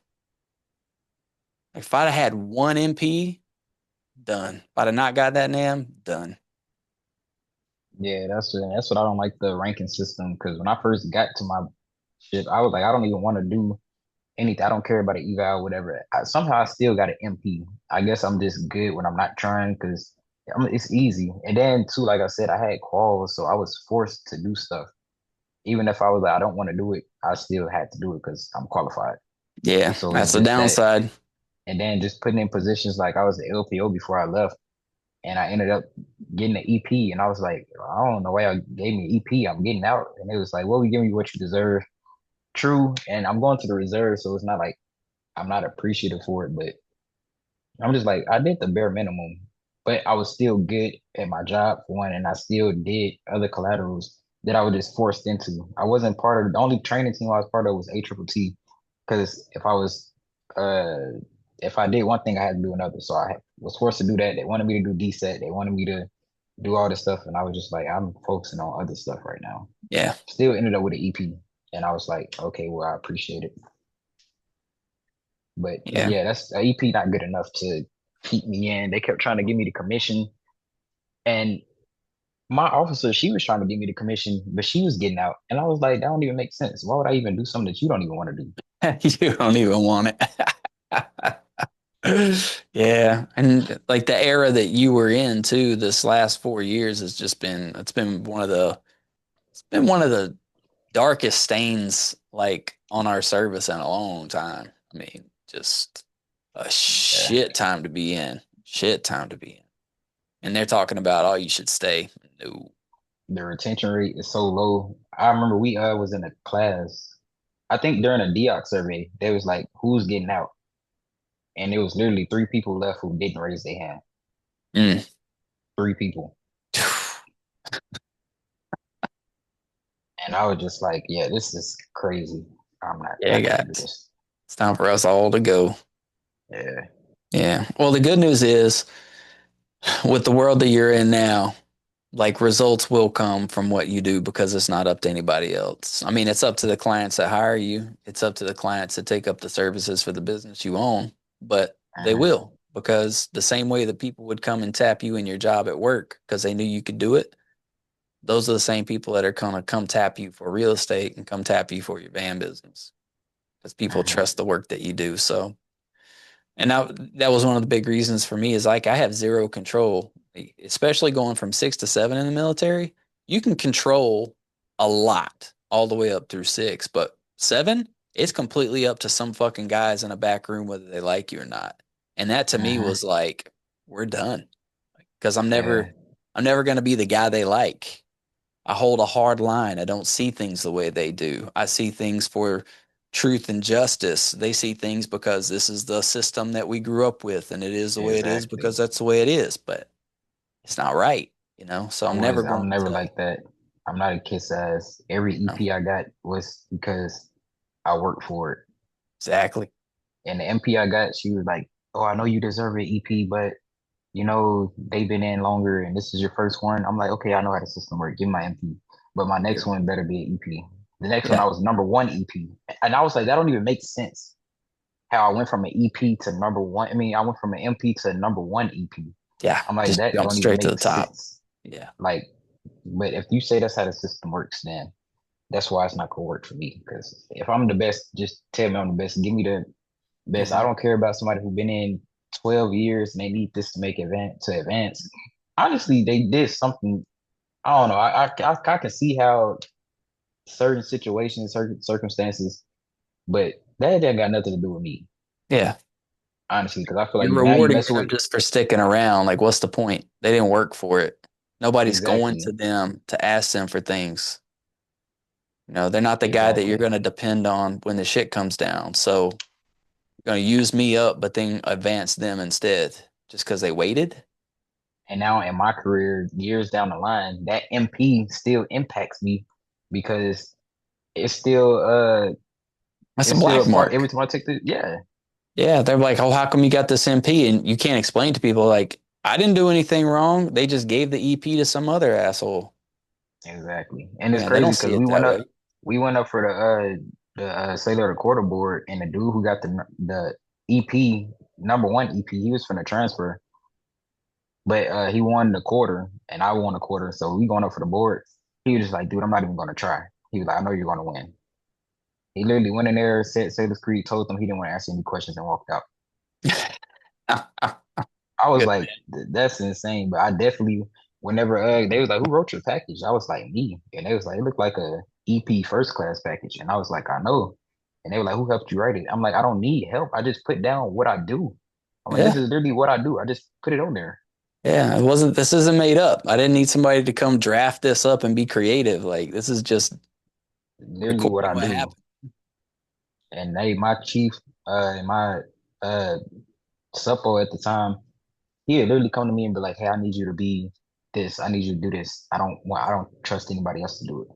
Like if I'd have had one MP, done. If I'd have not got that NAM, done. Yeah, that's what I don't like the ranking system because when I first got to my ship, I was like, I don't even want to do anything. I don't care about an eval, whatever. Somehow I still got an MP. I guess I'm just good when I'm not trying because it's easy. And then too, like I said, I had quals, so I was forced to do stuff. Even if I was like, I don't want to do it, I still had to do it because I'm qualified. Yeah, So that's it's the just that, downside. and then just putting in positions like I was the LPO before I left, and I ended up getting an EP, and I was like, I don't know why y'all gave me an EP. I'm getting out, and it was like, well, we giving you what you deserve. True, and I'm going to the reserve, so it's not like I'm not appreciative for it, but I'm just like, I did the bare minimum, but I was still good at my job for one, and I still did other collaterals that I was just forced into. I wasn't part of the only training team I was part of was ATTT, because if I did one thing, I had to do another. So I was forced to do that. They wanted me to do DSET. They wanted me to do all this stuff, and I was just like, I'm focusing on other stuff right now. Yeah, Still ended up with an EP, and I was like, okay, well, I appreciate it. But yeah, yeah, that's EP not good enough to keep me in. They kept trying to give me the commission, and my officer, she was trying to give me the commission, but she was getting out. And I was like, that don't even make sense. Why would I even do something that you don't even want to do? You don't even want it. Yeah, and like the era that you were in too, this last 4 years has just been it's been one of the darkest stains like on our service in a long time. I mean, just a Yeah. shit time to be in. Shit time to be in. And they're talking about, oh, you should stay. No. The retention rate is so low. I remember we was in a class. I think during a DOC survey, they was like, who's getting out? And it was literally three people left who didn't raise their hand. Mm. Three people. And I was just like, yeah, this is crazy. Yeah, I can't do guys. this. It's time for us all to go. Yeah. Yeah. Well, the good news is with the world that you're in now, like results will come from what you do because it's not up to anybody else. I mean, it's up to the clients that hire you. It's up to the clients that take up the services for the business you own, but they Uh-huh. will because the same way that people would come and tap you in your job at work because they knew you could do it, those are the same people that are going to come tap you for real estate and come tap you for your van business because people Uh-huh. trust the work that you do. So, and that was one of the big reasons for me is like I have zero control, especially going from 6 to 7 in the military. You can control a lot all the way up through 6, but 7, it's completely up to some fucking guys in a back room whether they like you or not. And that to me Uh-huh. was like, we're done because Yeah. I'm never going to be the guy they like. I hold a hard line. I don't see things the way they do. I see things for truth and justice. They see things because this is the system that we grew up with and it is the way it is Exactly. because that's the way it is, but it's not right, you know? So I'm never I'm going never to, like that. I'm not a kiss ass. Every you know, EP I got was because I worked for it. exactly. And the MP I got, she was like, "Oh, I know you deserve an EP, but they've been in longer and this is your first one." I'm like, "Okay, I know how the system works. Give me my MP. But my next one better be an EP." The next one Yeah. I was number one EP. And I was like, that don't even make sense. How I went from an EP to number one. I mean, I went from an MP to number one EP. Yeah. I'm like, Just that jump don't even straight to the make top. sense. Yeah. Like, but if you say that's how the system works, then that's why it's not gonna work for me. Because if I'm the best, just tell me I'm the best. Give me the best. I Hmm. don't care about somebody who's been in 12 years and they need this to make advance. Honestly, they did something. I don't know. I can see how certain situations, certain circumstances, but that ain't got nothing to do with me, Yeah. honestly. Because I feel like You're now you rewarding messing them with just for sticking around. Like, what's the point? They didn't work for it. Nobody's going exactly, to them to ask them for things. You know, they're not the guy that you're exactly. going to depend on when the shit comes down. So you're going to use me up, but then advance them instead just because they waited. And now in my career, years down the line, that MP still impacts me because it's still That's a it's still black a part every mark. time I take the yeah, Yeah. They're like, oh, how come you got this MP? And you can't explain to people, like, I didn't do anything wrong. They just gave the EP to some other asshole. exactly. And it's Yeah. They crazy don't see because it that way. we went up for the Sailor the Quarter board, and the dude who got the EP number one EP, he was from the transfer, but he won the quarter, and I won the quarter, so we going up for the board. He was just like, dude, I'm not even gonna try. He was like, I know you're gonna win. He literally went in there, said Sailor's Creed, told them he didn't want to answer any questions, and walked out. I was Good. like, That's insane." But I definitely, whenever they was like, "Who wrote your package?" I was like, "Me," and they was like, "It looked like a EP first class package," and I was like, "I know," and they were like, "Who helped you write it?" I'm like, "I don't need help. I just put down what I do." I'm like, "This Yeah. is literally what I do. I just put it on there. Yeah. This isn't made up. I didn't need somebody to come draft this up and be creative. Like, this is just Literally what recording I what do." happened. And my chief, my uh, suppo at the time, he had literally come to me and be like, "Hey, I need you to be this. I need you to do this. I don't trust anybody else to do it."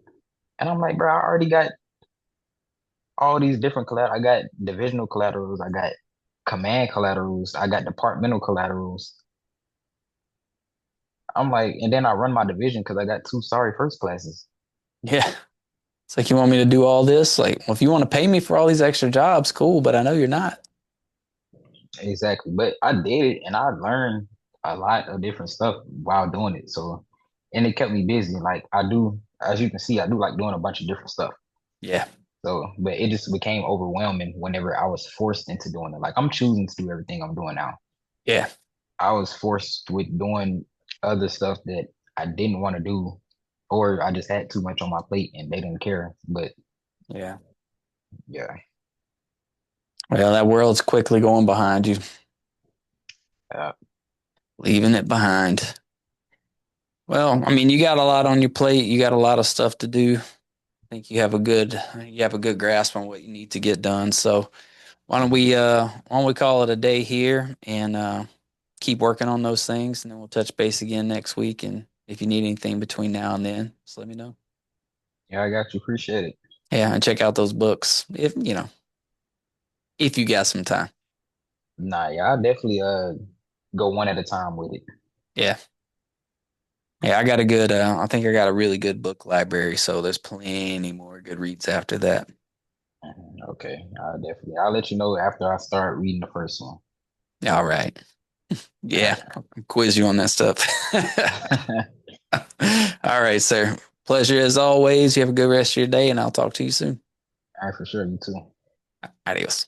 And I'm like, "Bro, I already got all these different collateral. I got divisional collaterals. I got command collaterals. I got departmental collaterals." I'm like, and then I run my division because I got two sorry first classes. Yeah. It's like, you want me to do all this? Like, well, if you want to pay me for all these extra jobs, cool, but I know you're not. Exactly. But I did it and I learned a lot of different stuff while doing it. So and it kept me busy. Like I do, as you can see, I do like doing a bunch of different stuff. Yeah. So, but it just became overwhelming whenever I was forced into doing it. Like I'm choosing to do everything I'm doing now. Yeah. I was forced with doing other stuff that I didn't want to do, or I just had too much on my plate and they didn't care. But Yeah. yeah, Well, that world's quickly going behind you, uh, leaving it behind. Well, I mean, you got a lot on your plate. You got a lot of stuff to do. I think you have a good grasp on what you need to get done. So why don't we call it a day here and keep working on those things, and then we'll touch base again next week. And if you need anything between now and then, just let me know. yeah, I got you. Appreciate it. Yeah, and check out those books if if you got some time. Nah, yeah, I definitely go one at a time with it. Yeah. Yeah, I think I got a really good book library, so there's plenty more good reads after that. Okay, I'll let you know after I start reading the first one. All right. All Yeah, right. I'll quiz you on that stuff. All right, sir. Pleasure as always. You have a good rest of your day, and I'll talk to you soon. All right, for sure. You too. Adios.